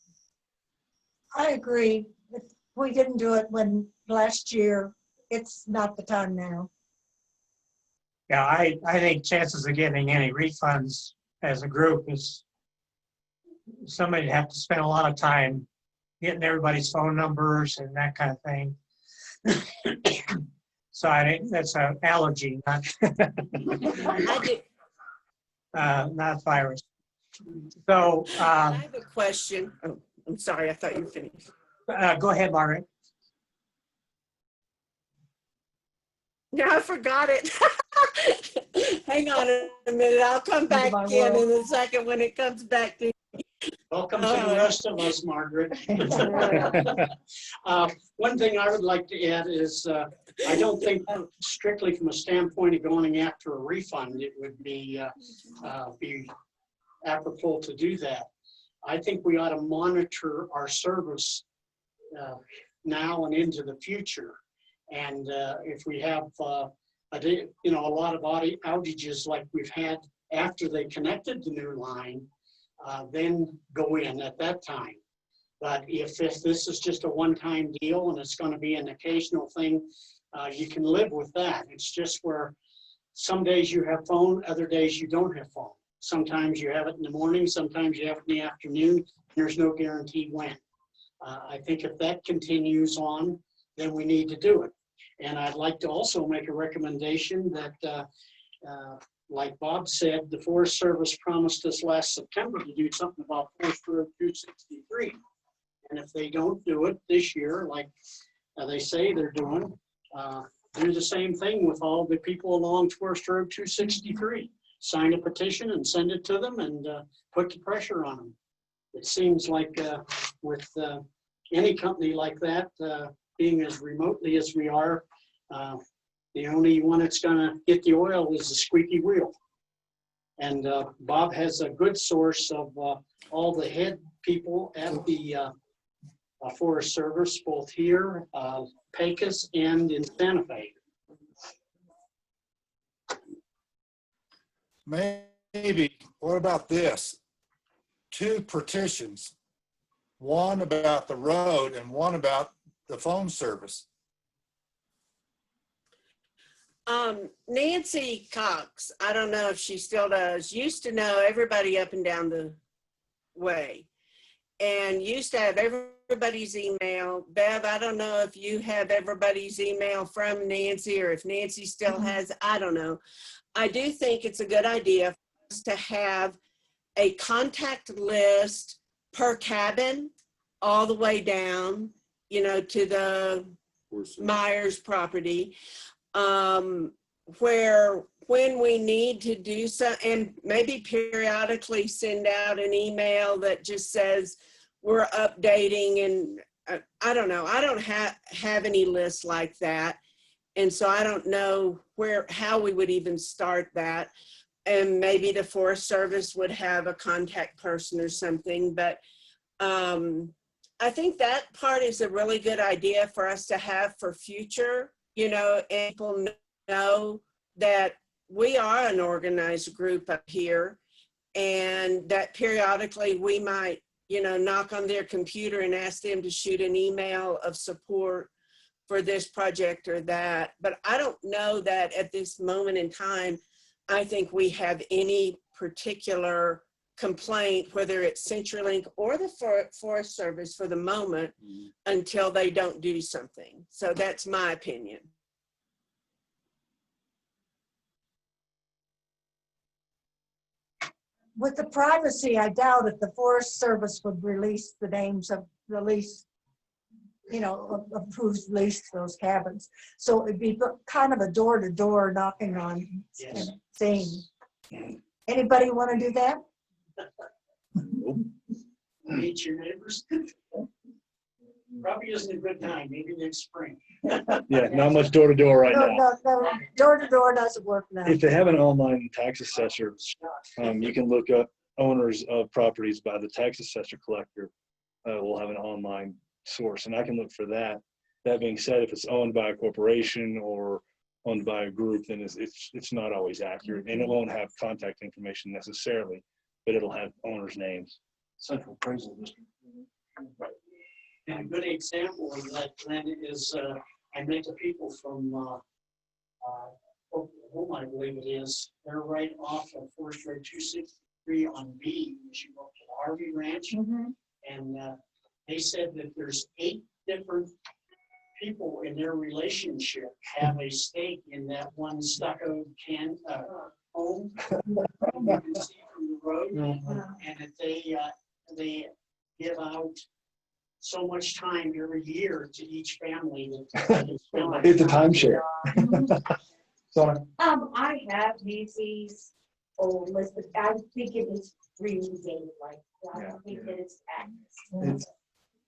I agree. If we didn't do it when last year, it's not the time now. Yeah, I think chances of getting any refunds as a group is, somebody'd have to spend a lot of time getting everybody's phone numbers and that kind of thing. So I think that's an allergy, not not virus. So I have a question. Oh, I'm sorry, I thought you finished. go ahead, Margaret. No, I forgot it. Hang on a minute. I'll come back in a second when it comes back to. Welcome to the rest of us, Margaret. One thing I would like to add is I don't think strictly from a standpoint of going after a refund, it would be apropos to do that. I think we ought to monitor our service now and into the future. And if we have a lot of outages like we've had after they connected the new line, then go in at that time. But if this is just a one-time deal and it's going to be an occasional thing, you can live with that. It's just where some days you have phone, other days you don't have phone. Sometimes you have it in the morning, sometimes you have it in the afternoon. There's no guarantee when. I think if that continues on, then we need to do it. And I'd like to also make a recommendation that like Bob said, the Forest Service promised us last September to do something about Forest Road 263. And if they don't do it this year, like they say they're doing, do the same thing with all the people along Forest Road 263. Sign a petition and send it to them and put the pressure on them. It seems like with any company like that, being as remotely as we are, the only one that's going to get the oil is the squeaky wheel. And Bob has a good source of all the head people at the Forest Service, both here, Pecos, and in Santa Fe. Maybe, what about this? 2 petitions, one about the road and one about the phone service. Nancy Cox, I don't know if she still does, used to know everybody up and down the way and used to have everybody's email. Bev, I don't know if you have everybody's email from Nancy or if Nancy still has, I don't know. I do think it's a good idea for us to have a contact list per cabin all the way down, you know, to the Myers property. Where when we need to do so, and maybe periodically send out an email that just says we're updating and I don't know. I don't have any lists like that. And so I don't know how we would even start that. And maybe the Forest Service would have a contact person or something. But I think that part is a really good idea for us to have for future, and people know that we are an organized group up here, and that periodically we might, knock on their computer and ask them to shoot an email of support for this project or that. But I don't know that at this moment in time, I think we have any particular complaint, whether it's CenturyLink or the Forest Service for the moment, until they don't do something. So that's my opinion. With the privacy, I doubt if the Forest Service would release the names of the lease, approved lease to those cabins. So it'd be kind of a door-to-door knocking on and saying, anybody want to do that? Meet your neighbors. Probably isn't a good time, maybe next spring. Yeah, not much door to door right now. No, door-to-door doesn't work now. If they have an online tax assessor, you can look up owners of properties by the tax assessor collector. We'll have an online source, and I can look for that. That being said, if it's owned by a corporation or owned by a group, then it's not always accurate, and it won't have contact information necessarily, but it'll have owners' names. Central Appraisal District. And a good example of that, Glenn, is I met the people from Oklahoma, I believe it is. They're right off of Forest Road 263 on B, as you go to the RV Ranch. And they said that there's 8 different people in their relationship have a stake in that one stucco home. You can see from the road, and that they give out so much time every year to each family. It's a timeshare. Sorry. I have Nancy's old list, but I think it is really dated. Like, I don't think that it's accurate. It's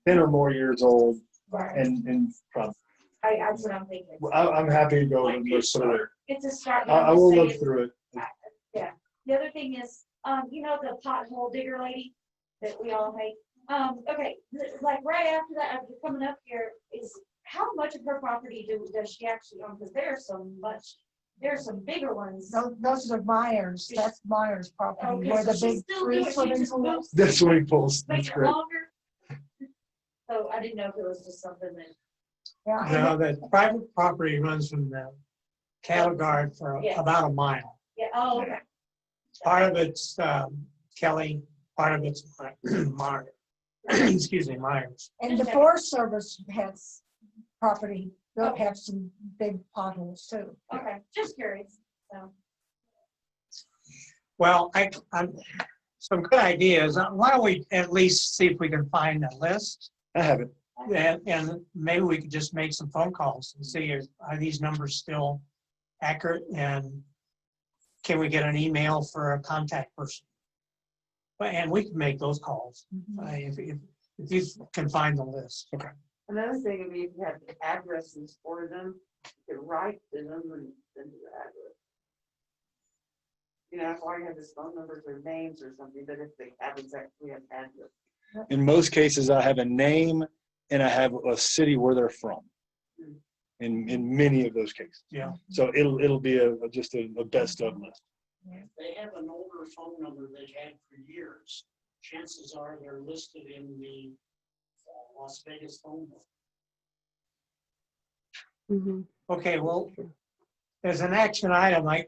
10 or more years old, Right. and probably. That's what I'm thinking. I'm happy to go and look through it. It's a start. I will look through it. Yeah. The other thing is, the pothole digger lady that we all hate. Okay, like right after that, after coming up here, is how much of her property does she actually own? Because there's some bigger ones. Those are Myers. That's Myers property, Okay, where the so she's big still three doing it. She swimming just pools. moves The swimming pools, Make that's it great. longer. So I didn't know if it was just something that. Yeah. No, the private property runs from the cattle guard for about a mile. Yeah, oh, okay. Part of it's Kelly, part of it's Myers. Excuse me, Myers. And the Forest Service has property, they'll have some big potholes too. Okay, just curious. So. Well, I'm some good ideas. Why don't we at least see if we can find a list? I have it. And maybe we could just make some phone calls and see, are these numbers still accurate? And can we get an email for a contact person? And we can make those calls if you can find the list. Okay. Another thing would be if you have addresses for them, you could write to them and send the address. That's why you have this phone numbers or names or something, but if they have exactly an address. In most cases, I have a name and I have a city where they're from. In many of those cases. Yeah. So it'll be just a best of list. They have an older phone number they've had for years. Chances are they're listed in the Las Vegas phone book. Okay, well, as an action item, I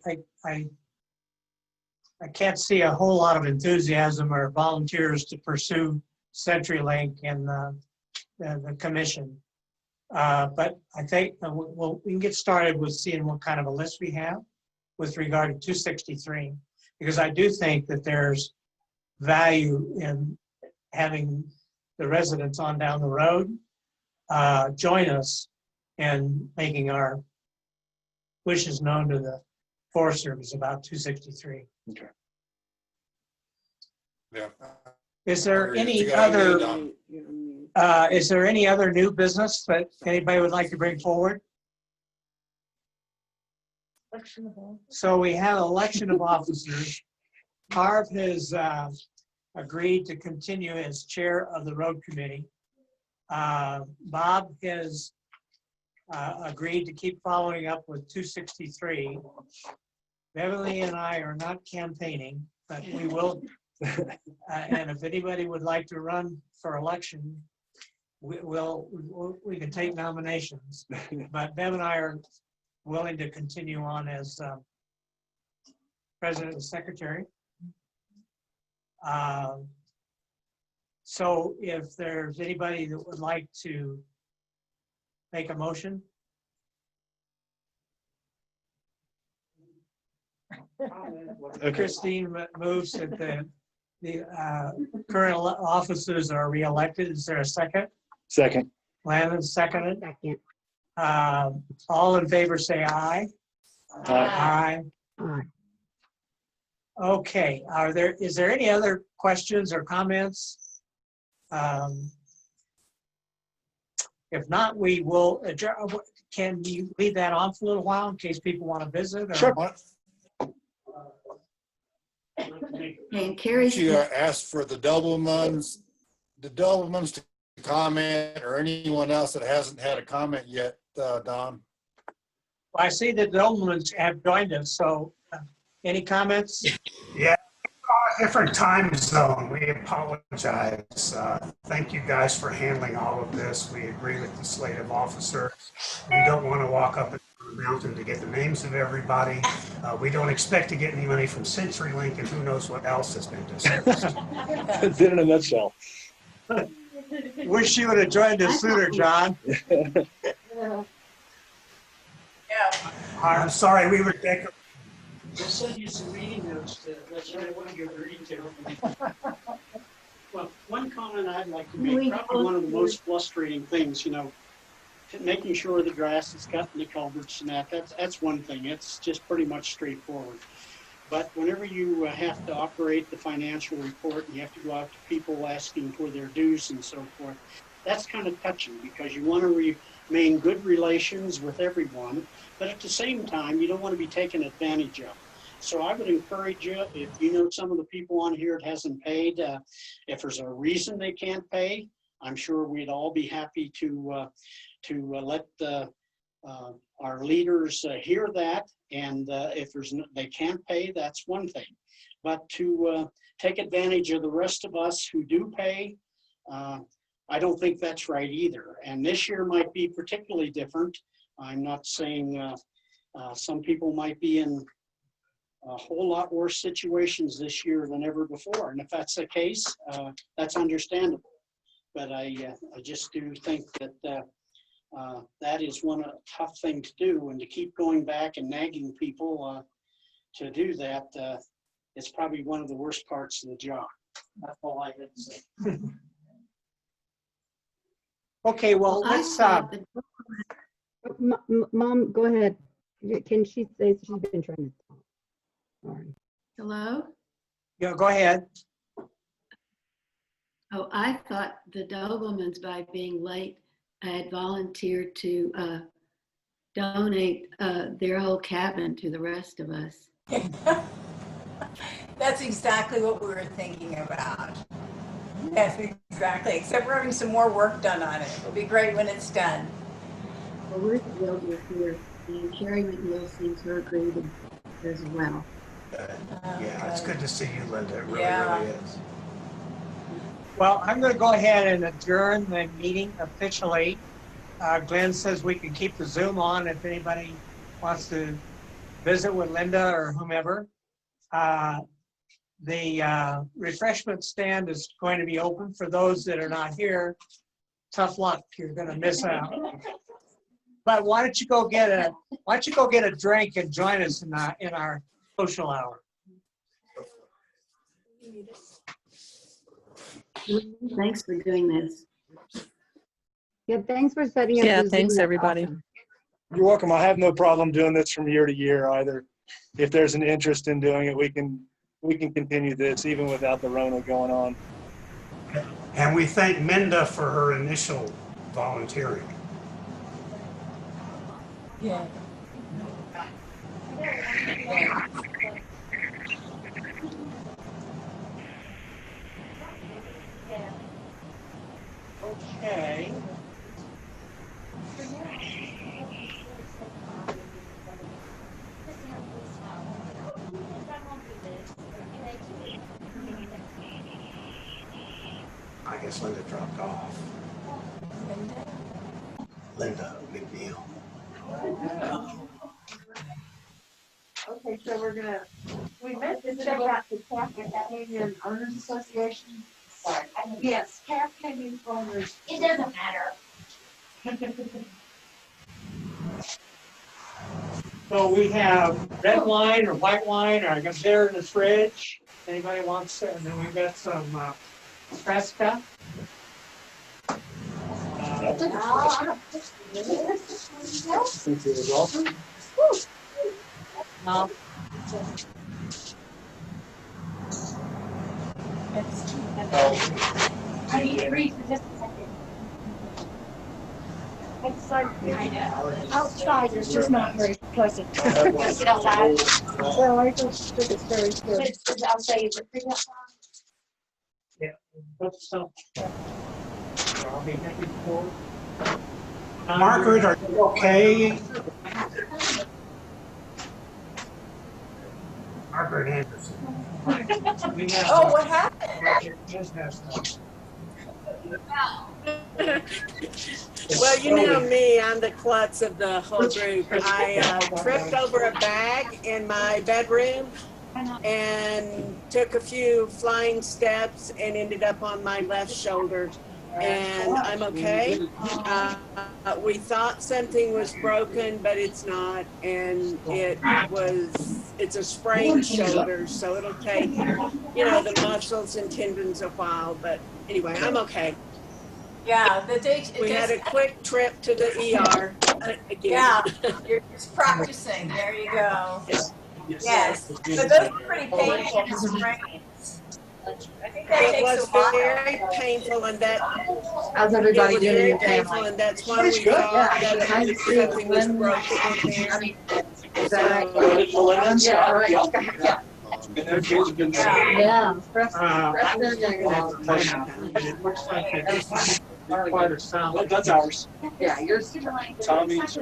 can't see a whole lot of enthusiasm or volunteers to pursue CenturyLink and the commission. But I think we can get started with seeing what kind of a list we have with regard to 263, because I do think that there's value in having the residents on down the road join us in making our wishes known to the Forest Service about 263. Okay. Yeah. Is there It's a any good other? idea, Don. Is there any other new business that anybody would like to bring forward? So we have election of officers. Harv has agreed to continue as chair of the road committee. Bob has agreed to keep following up with 263. Beverly and I are not campaigning, but we will. And if anybody would like to run for election, we can take nominations. But Bev and I are willing to continue on as president and secretary. So if there's anybody that would like to make a motion. Okay. Christine moves that the current officers are reelected. Is there a second? Second. Landon seconded. Second. All in favor say aye. Aye. Aye. Okay, is there any other questions or comments? If not, we will adjourn. Can you leave that on for a little while in case people want to visit? Or? Sure. And Carrie, She asked for the Doublemans to comment, or anyone else that hasn't had a comment yet, Don. I see that the Dolmans have joined us, so any comments? Yeah, different time zone. We apologize. Thank you guys for handling all of this. We agree with the slate of officers. We don't want to walk up the mountain to get the names of everybody. We don't expect to get any money from CenturyLink, and who knows what else has been discussed. It's in a nutshell. Wish you would have joined us sooner, John. I'm sorry, we were decorating. We'll send you some meeting notes to let you know what you're agreeing to. Well, one comment I'd like to make, probably one of the most frustrating things, making sure the grass is cut in the culverts and that's one thing. It's just pretty much straightforward. But whenever you have to operate the financial report and you have to go out to people asking for their dues and so forth, that's kind of touching because you want to remain good relations with everyone, but at the same time, you don't want to be taken advantage of. So I would encourage you, if you know some of the people on here that hasn't paid, if there's a reason they can't pay, I'm sure we'd all be happy to let our leaders hear that. And if they can't pay, that's one thing. But to take advantage of the rest of us who do pay, I don't think that's right either. And this year might be particularly different. I'm not saying some people might be in a whole lot worse situations this year than ever before. And if that's the case, that's understandable. But I just do think that that is one tough thing to do, and to keep going back and nagging people to do that, it's probably one of the worst parts of the job. That's all I had to say. Okay, well, let's. Mom, go ahead. Can she say she's been trying to talk? Sorry. hello? Yeah, go ahead. Oh, I thought the Dobermans, by being late, had volunteered to donate their whole cabin to the rest of us. That's exactly what we were thinking about. Yes, exactly. Except we're having some more work done on it. It'll be great when it's done. Well, we're thrilled you're here, and Carrie McNeil seems to agree as well. Yeah, it's good to see you, Linda. It really, Yeah. really is. Well, I'm going to go ahead and adjourn the meeting officially. Glenn says we can keep the Zoom on if anybody wants to visit with Linda or whomever. The refreshment stand is going to be open for those that are not here. Tough luck, you're going to miss out. But why don't you go get a drink and join us in our social hour. Thanks for doing this. Yeah, thanks for setting up. Yeah, the thanks, Zoom. That's everybody. awesome. You're welcome. I have no problem doing this from year to year either. If there's an interest in doing it, we can continue this even without the Rona going on. And we thank Minda for her initial volunteering. Yeah. Okay. I guess Linda dropped off. Linda McNeil. Okay, so we meant to check out the Catholic Canyon Owners Association. Sorry. Yes, Catholic Canyon Owners. It doesn't matter. So we have red wine or white wine, or I got beer in the fridge. Anybody wants it? And then we've got some Fresca. No. I need to read for just a second. It's like, outside, it's just not very pleasant. Get outside. Well, I don't think it's very good. I'll say, is it pretty outside? Yeah. Put some. I'll be happy for. Margaret, are you okay? Margaret Anderson. We have, Oh, what happened? Well, you know me, I'm the klutz of the whole group. I tripped over a bag in my bedroom and took a few flying steps and ended up on my left shoulder. And I'm okay. We thought something was broken, but it's not. And it's a sprained shoulder, so it'll take, the muscles and tendons a while. But anyway, I'm okay. Yeah, We had a quick trip to the ER again. Yeah, you're just practicing. There you go. Yes, but those are pretty painful sprains. I think that It takes was a while. very painful, and How's everybody it was doing very in your painful, family? and that's why we It's good, thought yeah. that Nice to see you. something was broken in there. I mean, is that right? Yeah, all right. Yeah. And their kids have been. Yeah. it looks like it's quite a sound. That's ours. Yeah, yours. Tommy's.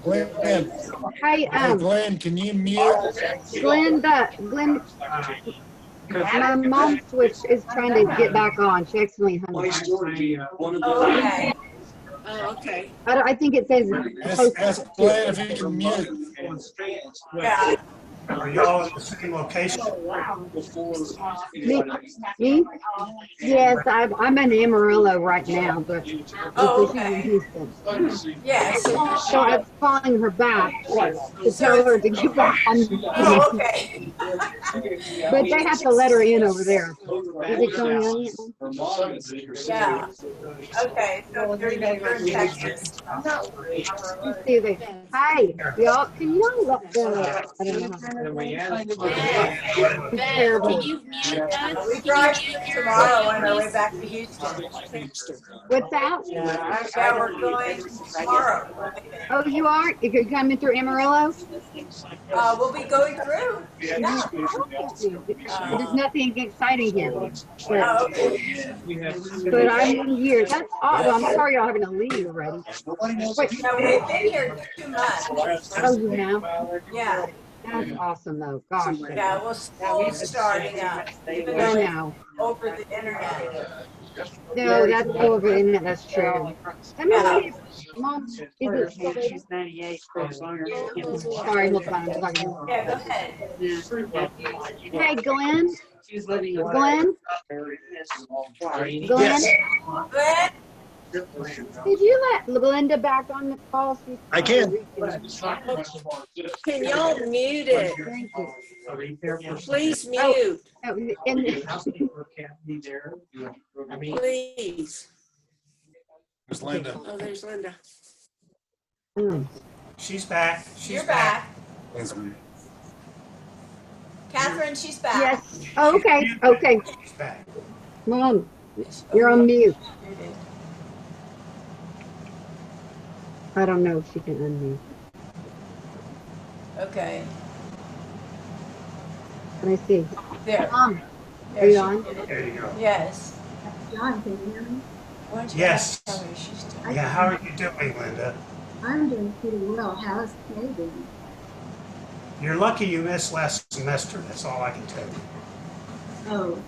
Glenn, Hi, Glenn, can you mute? Glenn, my mom switch is trying to get back on. She accidentally hung My up. story, one of the. Okay. Oh, okay. I think it says Ask Glenn if he can mute. Yeah. Are y'all at the same location? me? Yes, I'm in Amarillo right now, but Oh, she's in okay. Houston. Yes. So I was calling her back to tell her to get back on. Oh, okay. But they have to let her in over there. Is it going on yet? Yeah. Okay, so you're in Texas. Let's see if they- Hi, y'all. Can you all let the? I don't know. It's terrible. We drive tomorrow on our way back to Houston. What's that? Yeah, we're going tomorrow. Oh, you are? You're coming through Amarillo? We'll be going through. Yeah. There's nothing exciting here. Oh, okay. But I'm in here. That's awesome. I'm sorry y'all having to leave already. Wait, No, we've been here 2 months. oh, you have? Yeah. That's awesome though. Gosh. Yeah, well, school's starting up, even I though it's know. over the internet. No, that's over the internet. That's true. Let me see if Mom, is it still there? She's 98. Sorry, hold on. I'm talking. Yeah, go ahead. Hey, Glenn? She's living. Glenn? Glenn? Glenn? Did you let Linda back on the call? She's I can. Can y'all mute it? Thank you. Please mute, Oh, and please. There's Linda. Oh, there's Linda. She's back. She's You're back. That's me. Catherine, she's back. Yes. Oh, okay. Okay. She's back. Mom, you're on mute. I don't know if she can unmute. Okay, Let me see. there. Mom, There are you she on? did it. There you go. Yes. John, can you hear me? Why don't you Yes. tell me she's doing? Yeah, how are you doing, Linda? I'm doing pretty well. How's Kay doing? You're lucky you missed last semester. That's all I can tell you. Oh,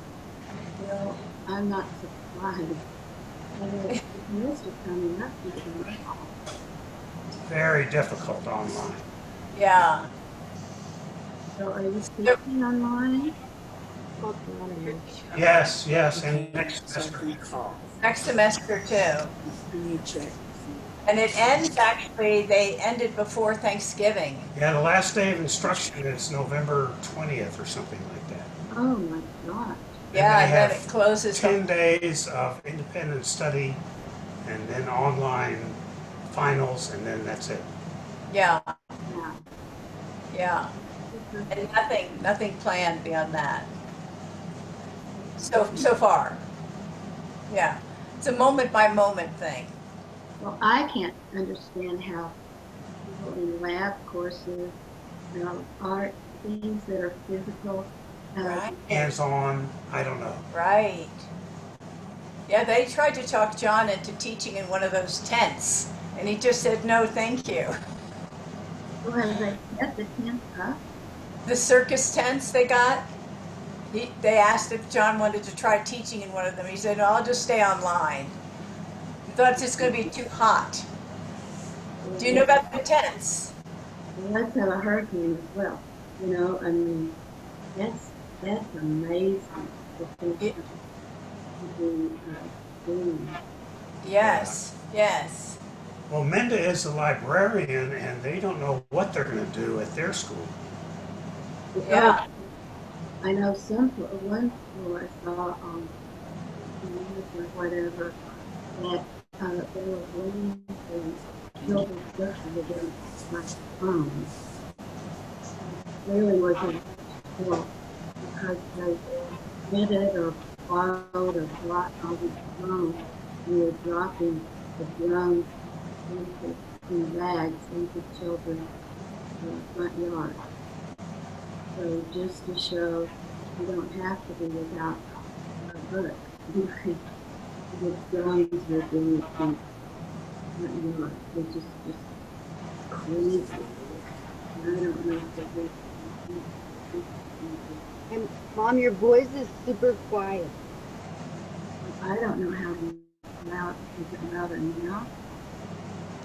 well, I'm not surprised. The semester coming up, you can Very difficult online. Yeah. So are you speaking online? Yes, yes, and next semester. Next semester too. Let me check. And it ends actually, they ended before Thanksgiving. Yeah, the last day of instruction is November 20th or something like that. Oh my God. Yeah, they and then have it closes. 10 days of independent study and then online finals, and then that's it. Yeah, Yeah. yeah. And nothing planned beyond that. So far. Yeah. It's a moment by moment thing. Well, I can't understand how people in lab courses, art, things that are physical. Right. Hands-on, I don't know. Right. Yeah, they tried to talk John into teaching in one of those tents, and he just said, no, thank you. Well, have they set the tent up? The circus tents they got, they asked if John wanted to try teaching in one of them. He said, no, I'll just stay online. He thought it's going to be too hot. Do you know about the tents? Well, let's have a hurricane as well. You know, I mean, that's amazing. The things that people doing. Yes, yes. Well, Minda is a librarian, and they don't know what they're going to do at their school. Yeah. I know one school I saw on the news or whatever that they were bringing the children's books against my phone. Really wasn't cool because they rented or borrowed or bought all these drones. We were dropping the drones in bags into children's front yard. So just to show you don't have to be without a book. The drones were doing it in front yard, which is just crazy. And I don't know if they And Mom, your voice is super quiet. I don't know how loud is it louder now?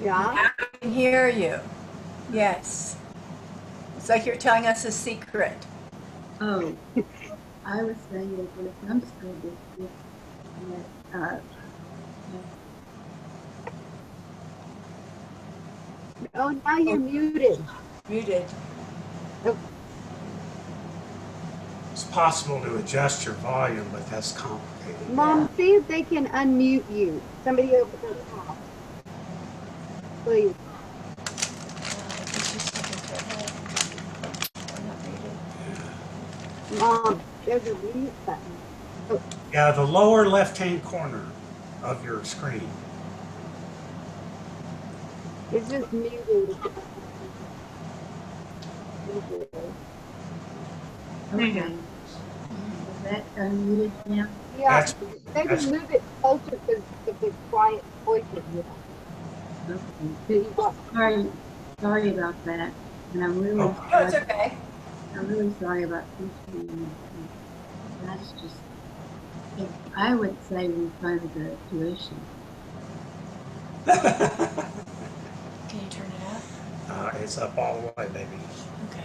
Yeah? I can hear you. Yes. It's like you're telling us a secret. Oh, I was saying that when it comes to this, Oh, now you're muted. Muted. It's possible to adjust your volume, but that's complicated. Mom, see if they can unmute you. Somebody over the top. Please. Mom, there's a mute button. Yeah, the lower left-hand corner of your screen. It's just muted. okay. Is that unmuted now? Yeah, maybe move it closer because of the quiet voices. Okay. Sorry about that. And I'm really Oh, it's okay. I'm really sorry about teaching. That's just, I would say we fund the tuition. Can you turn it up? It's up all the way, baby. Okay.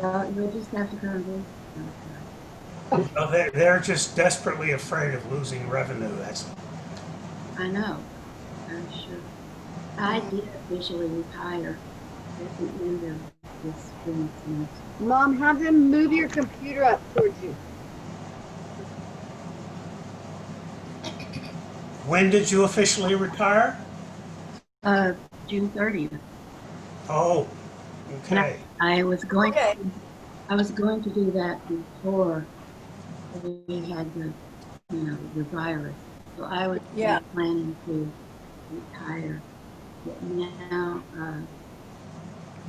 Well, you'll just have to come in. Well, they're just desperately afraid of losing revenue. That's I know. I'm sure. I did officially retire at the end of this spring semester. Mom, have them move your computer up towards you. When did you officially retire? June 30th. Oh, okay. I was going Okay. I was going to do that before we had the virus. So I was Yeah. planning to retire. But now,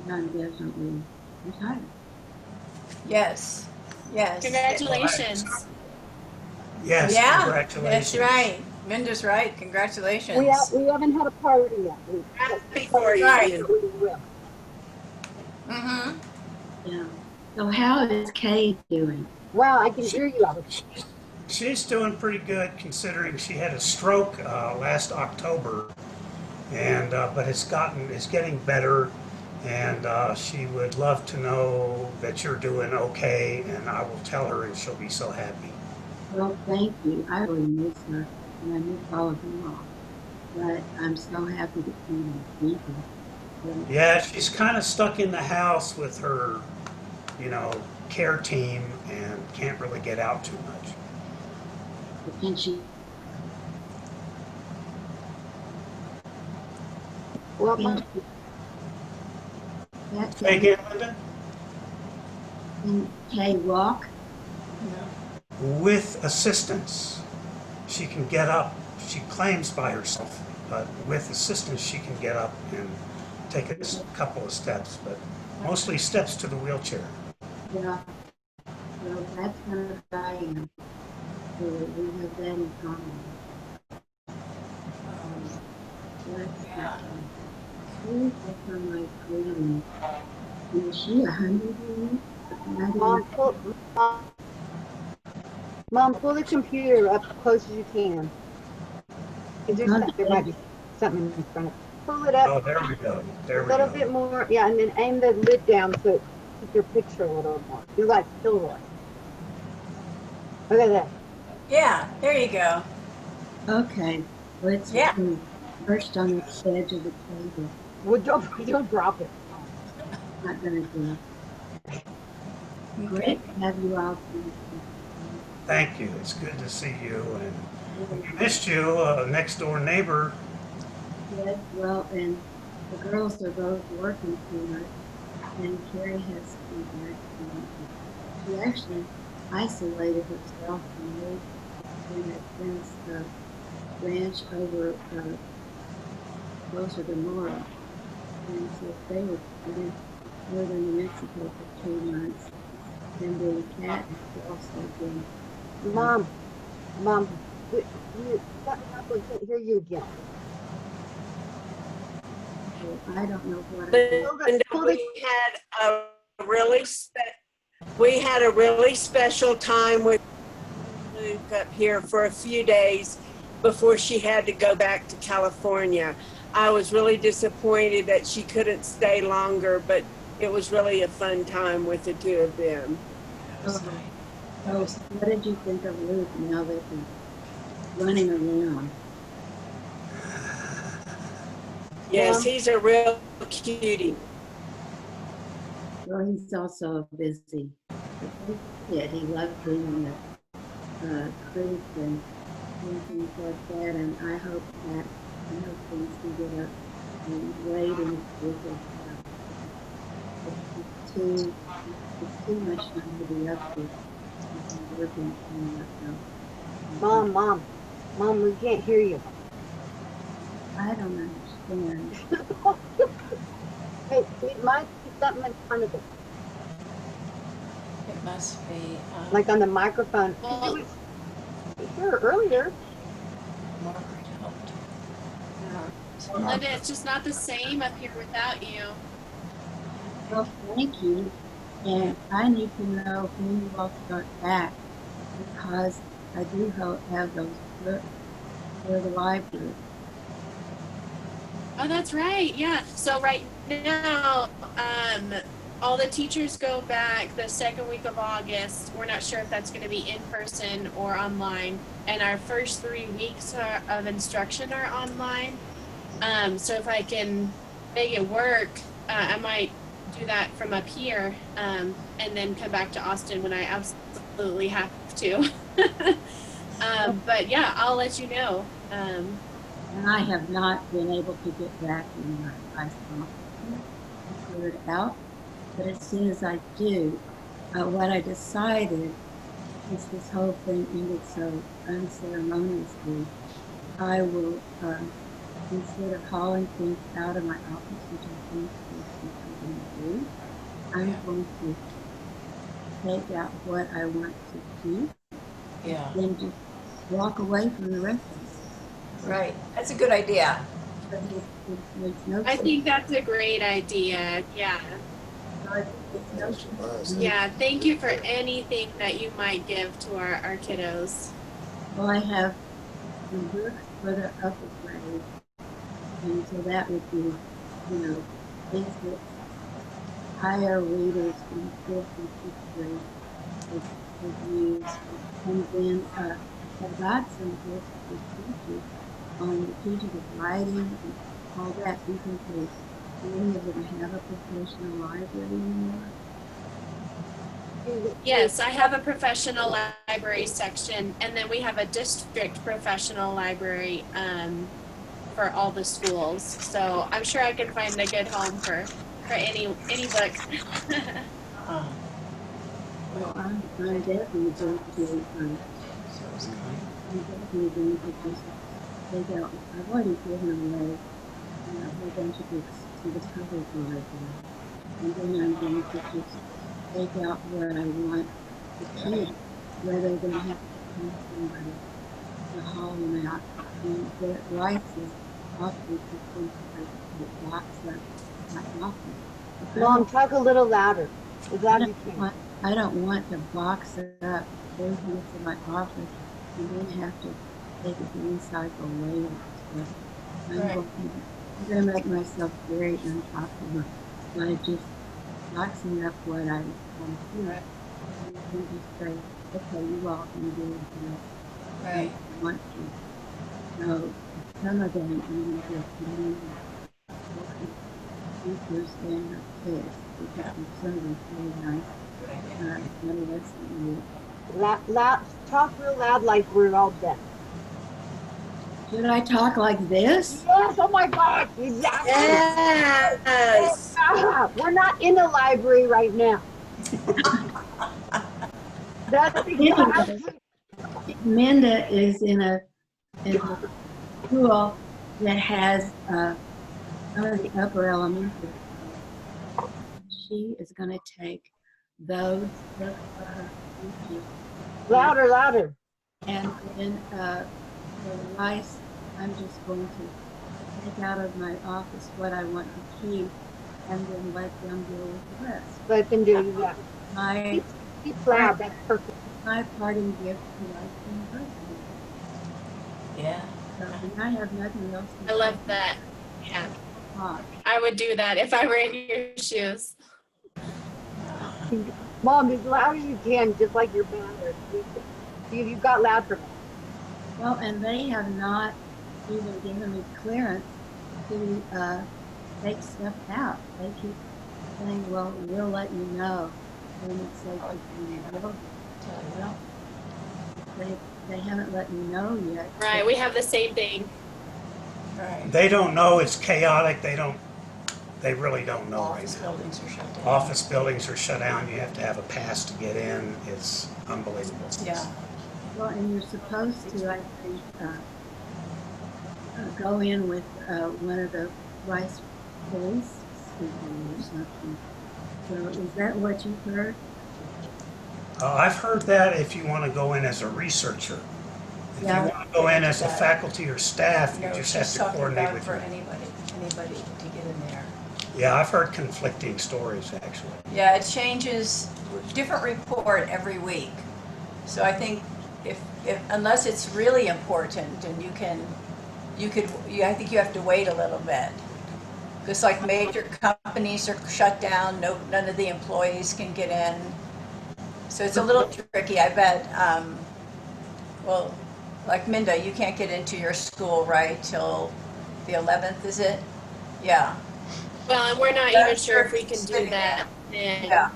I'm definitely retired. Yes, yes. Congratulations. Yes, Yeah, congratulations. that's right. Minda's right. Congratulations. We haven't had a party yet. Happy for you. Right. Ian. We will. Mm-hmm. Yeah. So how is Kay doing? Wow, I can hear you. She's doing pretty good considering she had a stroke last October, and but it's getting better, and she would love to know that you're doing okay, and I will tell her, and she'll be so happy. Well, thank you. I really miss her, and I miss all of you all. But I'm so happy to see you people. Yeah, she's kind of stuck in the house with her, care team, and can't really get out too much. But can she? Well, Say again, Linda? Can Kay walk? With assistance, she can get up. She claims by herself, but with assistance, she can get up and take a couple of steps, but mostly steps to the wheelchair. Yeah. Well, that's kind of what I am. So we have that in common. Who's from my greeting? Is she 100? Mom, pull the computer up as close as you can. There might be something in front of it. Pull it up Oh, there we go. There a we little go. bit more. Yeah, and then aim the lid down so it keeps your picture a little more. You're like Kilroy. Look at that. Yeah, there you go. Okay. Let's see. First on the edge of the table. Well, don't drop it. Not gonna do it. Great to have you all. Thank you. It's good to see you, and we missed you, next door neighbor. Yes, well, and the girls are both working too much, and Carrie has to be back. She actually isolated herself and lived in that friend's ranch over closer to Laura. And so they were in northern New Mexico for 2 months. And the cat has also been. Mom, you got me up. We can't hear you again. I don't know what We had a really special time with Luke up here for a few days before she had to go back to California. I was really disappointed that she couldn't stay longer, but it was really a fun time with the two of them. Oh, so what did you think of Luke now that he's running around? Yes, he's a real cutie. Well, he's also busy. Yeah, he loved being in the creek and things like that, and I hope things can get up and wade in with it. It's too much time to be up with working on myself. Mom, we can't hear you. I don't understand. Hey, it might be something in front of it. It must be. Like on the microphone. Well, It was here earlier. Margaret helped. Linda, it's just not the same up here without you. Well, thank you. And I need to know when you all start back because I do have those books for the library. Oh, that's right. Yeah. So right now, all the teachers go back the second week of August. We're not sure if that's going to be in person or online. And our first 3 weeks of instruction are online. So if I can make it work, I might do that from up here and then come back to Austin when I absolutely have to. But yeah, I'll let you know. And I have not been able to get back in my iPhone. Clear it out. But as soon as I do, what I decided is this whole thing ended so unceremoniously. I will, instead of hauling things out of my office, which I think is what I'm going to do, I'm going to take out what I want to keep, Yeah. then just walk away from the rest of it. Right. That's a good idea. But it makes no I sense. think that's a great idea. Yeah. It makes no sense. Yeah. Thank you for anything that you might give to our kiddos. Well, I have the books for the upper grade, and so that would be, you know, basic, higher readers in fifth and sixth grade would use. And then I've got some books for teachers on the teaching of writing and all that, because many of them have a professional library anymore. Yes, I have a professional library section, and then we have a district professional library for all the schools. So I'm sure I can find a good home for any book. Well, I'm definitely going to, I'm definitely going to just take out, I've already given away a whole bunch of books to the public library. And then I'm going to just take out what I want to keep, rather than have to find somebody to haul them out. And the rights is often things that blocks up my office. Mom, talk a little louder. As loud as you can. I don't want to box it up, everything in my office, and then have to take it to recycle later. So I'm going to make myself very unpopular by just boxing up what I want to do. And then just say, okay, you all can do it. Right. I want to. So some of them even just teachers and kids, because some of them really nice. Loud, talk real loud like we're all deaf. Should I talk like this? Yes, oh my God, exactly. Yes. We're not in a library right now. That's exactly. Minda is in a school that has the upper elementary. She is going to take those books for her teaching. Louder, louder. And then for the rice, I'm just going to take out of my office what I want to keep and then let them deal with the rest. Let them do that. Keep loud, that's perfect. My parting gift to Rice University. Yeah. So, and I have nothing else to I love that. Yeah. I would do that if I were in your shoes. Mom, as loud as you can, just like your banner. You've got loud for me. Well, and they have not even given me clearance to take stuff out. They keep saying, well, we'll let you know when it's safe to go. Well, they haven't let me know yet. Right, we have the same thing. Right. They don't know, it's chaotic, they really don't know right Office now. buildings are shut down. Office buildings are shut down, you have to have a pass to get in, it's unbelievable. Yeah. Well, and you're supposed to, I think, go in with one of the Rice police people or something. So is that what you've heard? I've heard that if you want to go in as a researcher. If Yeah. you want to go in as a faculty or staff, you No, just she's have to talking coordinate about with for your... anybody to get in there. Yeah, I've heard conflicting stories, actually. Yeah, it changes, different report every week. So I think if unless it's really important and I think you have to wait a little bit. Because like major companies are shut down, none of the employees can get in. So it's a little tricky, I bet. Well, like Minda, you can't get into your school, right, till the 11th, is it? Yeah. Well, and we're not even sure if we can do that. And Yeah.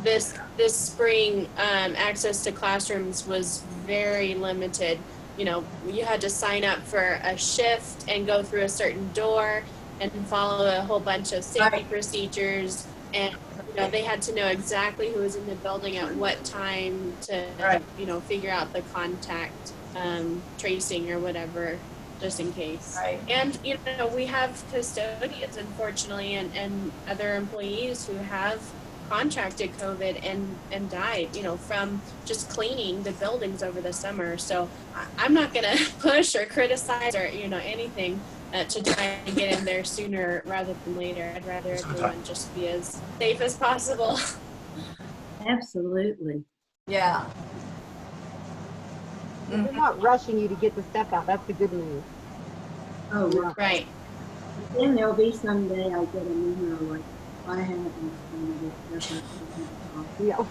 this spring, access to classrooms was very limited. You know, you had to sign up for a shift and go through a certain door and follow a whole bunch of safety procedures. And, you know, they had to know exactly who was in the building at what time to, Right. you know, figure out the contact tracing or whatever, just in case. Right. And, you know, we have custodians, unfortunately, and other employees who have contracted COVID and died, you know, from just cleaning the buildings over the summer. So I'm not going to push or criticize or, you know, anything to try and get in there sooner rather than later. I'd rather everyone just be as safe as possible. Absolutely. Yeah. They're not rushing you to get the stuff out. That's the good news. Oh, right. Right. Then there'll be someday I get an email like, I haven't seen it. Yeah. Oh,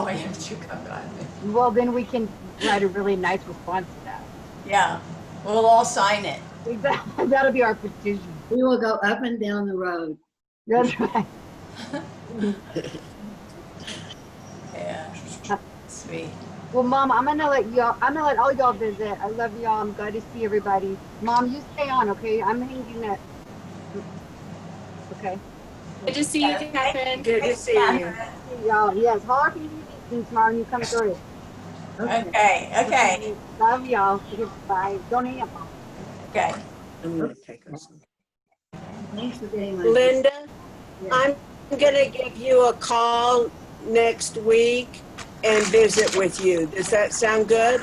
haven't you come on? Well, then we can write a really nice response to that. Yeah. We'll all sign it. That'll be our petition. We will go up and down the road. That's right. Yeah. Sweet. Well, Mom, I'm gonna let all y'all visit. I love y'all. I'm glad to see everybody. Mom, you stay on, okay? I'm hanging up. Okay. Good to see you, Catherine. Good to see you. See y'all. Yes, holler if you need anything tomorrow when you come through. Okay. Love y'all. Bye. Don't hang up. Okay. I'm gonna take us. Thanks for getting my. Linda, Yeah. I'm gonna give you a call next week and visit with you. Does that sound good?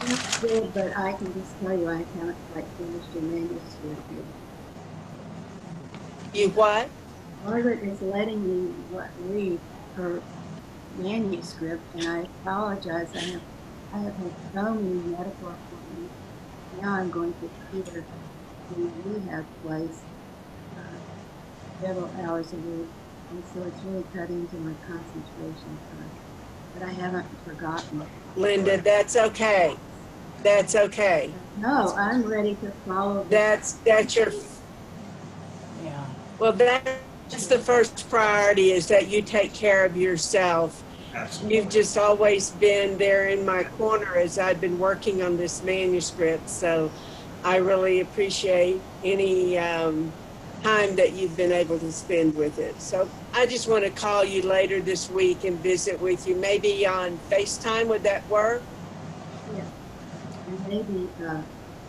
That's good, but I can just tell you I haven't quite finished your manuscript yet. You what? Margaret is letting me read her manuscript, and I apologize. I have had so many medical appointments. Now I'm going to treat her in a rehab place several hours a week, and so it's really cut into my concentration time. But I haven't forgotten. Linda, that's okay. That's okay. No, I'm ready to follow. That's your, Yeah. well, that's the first priority, is that you take care of yourself. You've just always been there in my corner as I've been working on this manuscript. So I really appreciate any time that you've been able to spend with it. So I just want to call you later this week and visit with you, maybe on FaceTime. Would that work? Yeah. And maybe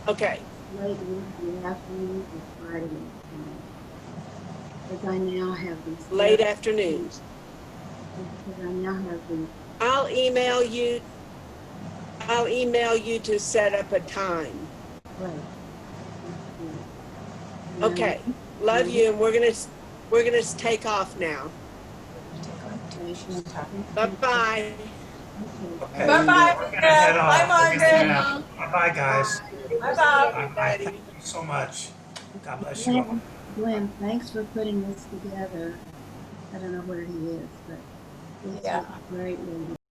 Okay. late in the afternoon or Friday. Because I now have these. Late afternoons. Because I now have these. I'll email you to set up a time. Right. Okay. Love you, and we're gonna take off now. Bye-bye. Bye-bye, Margaret. Bye, Margaret. Bye, guys. Bye-bye. Bye. Thank you so much. God bless you all. Glenn, thanks for putting this together. I don't know where he is, but it's Yeah. a great way to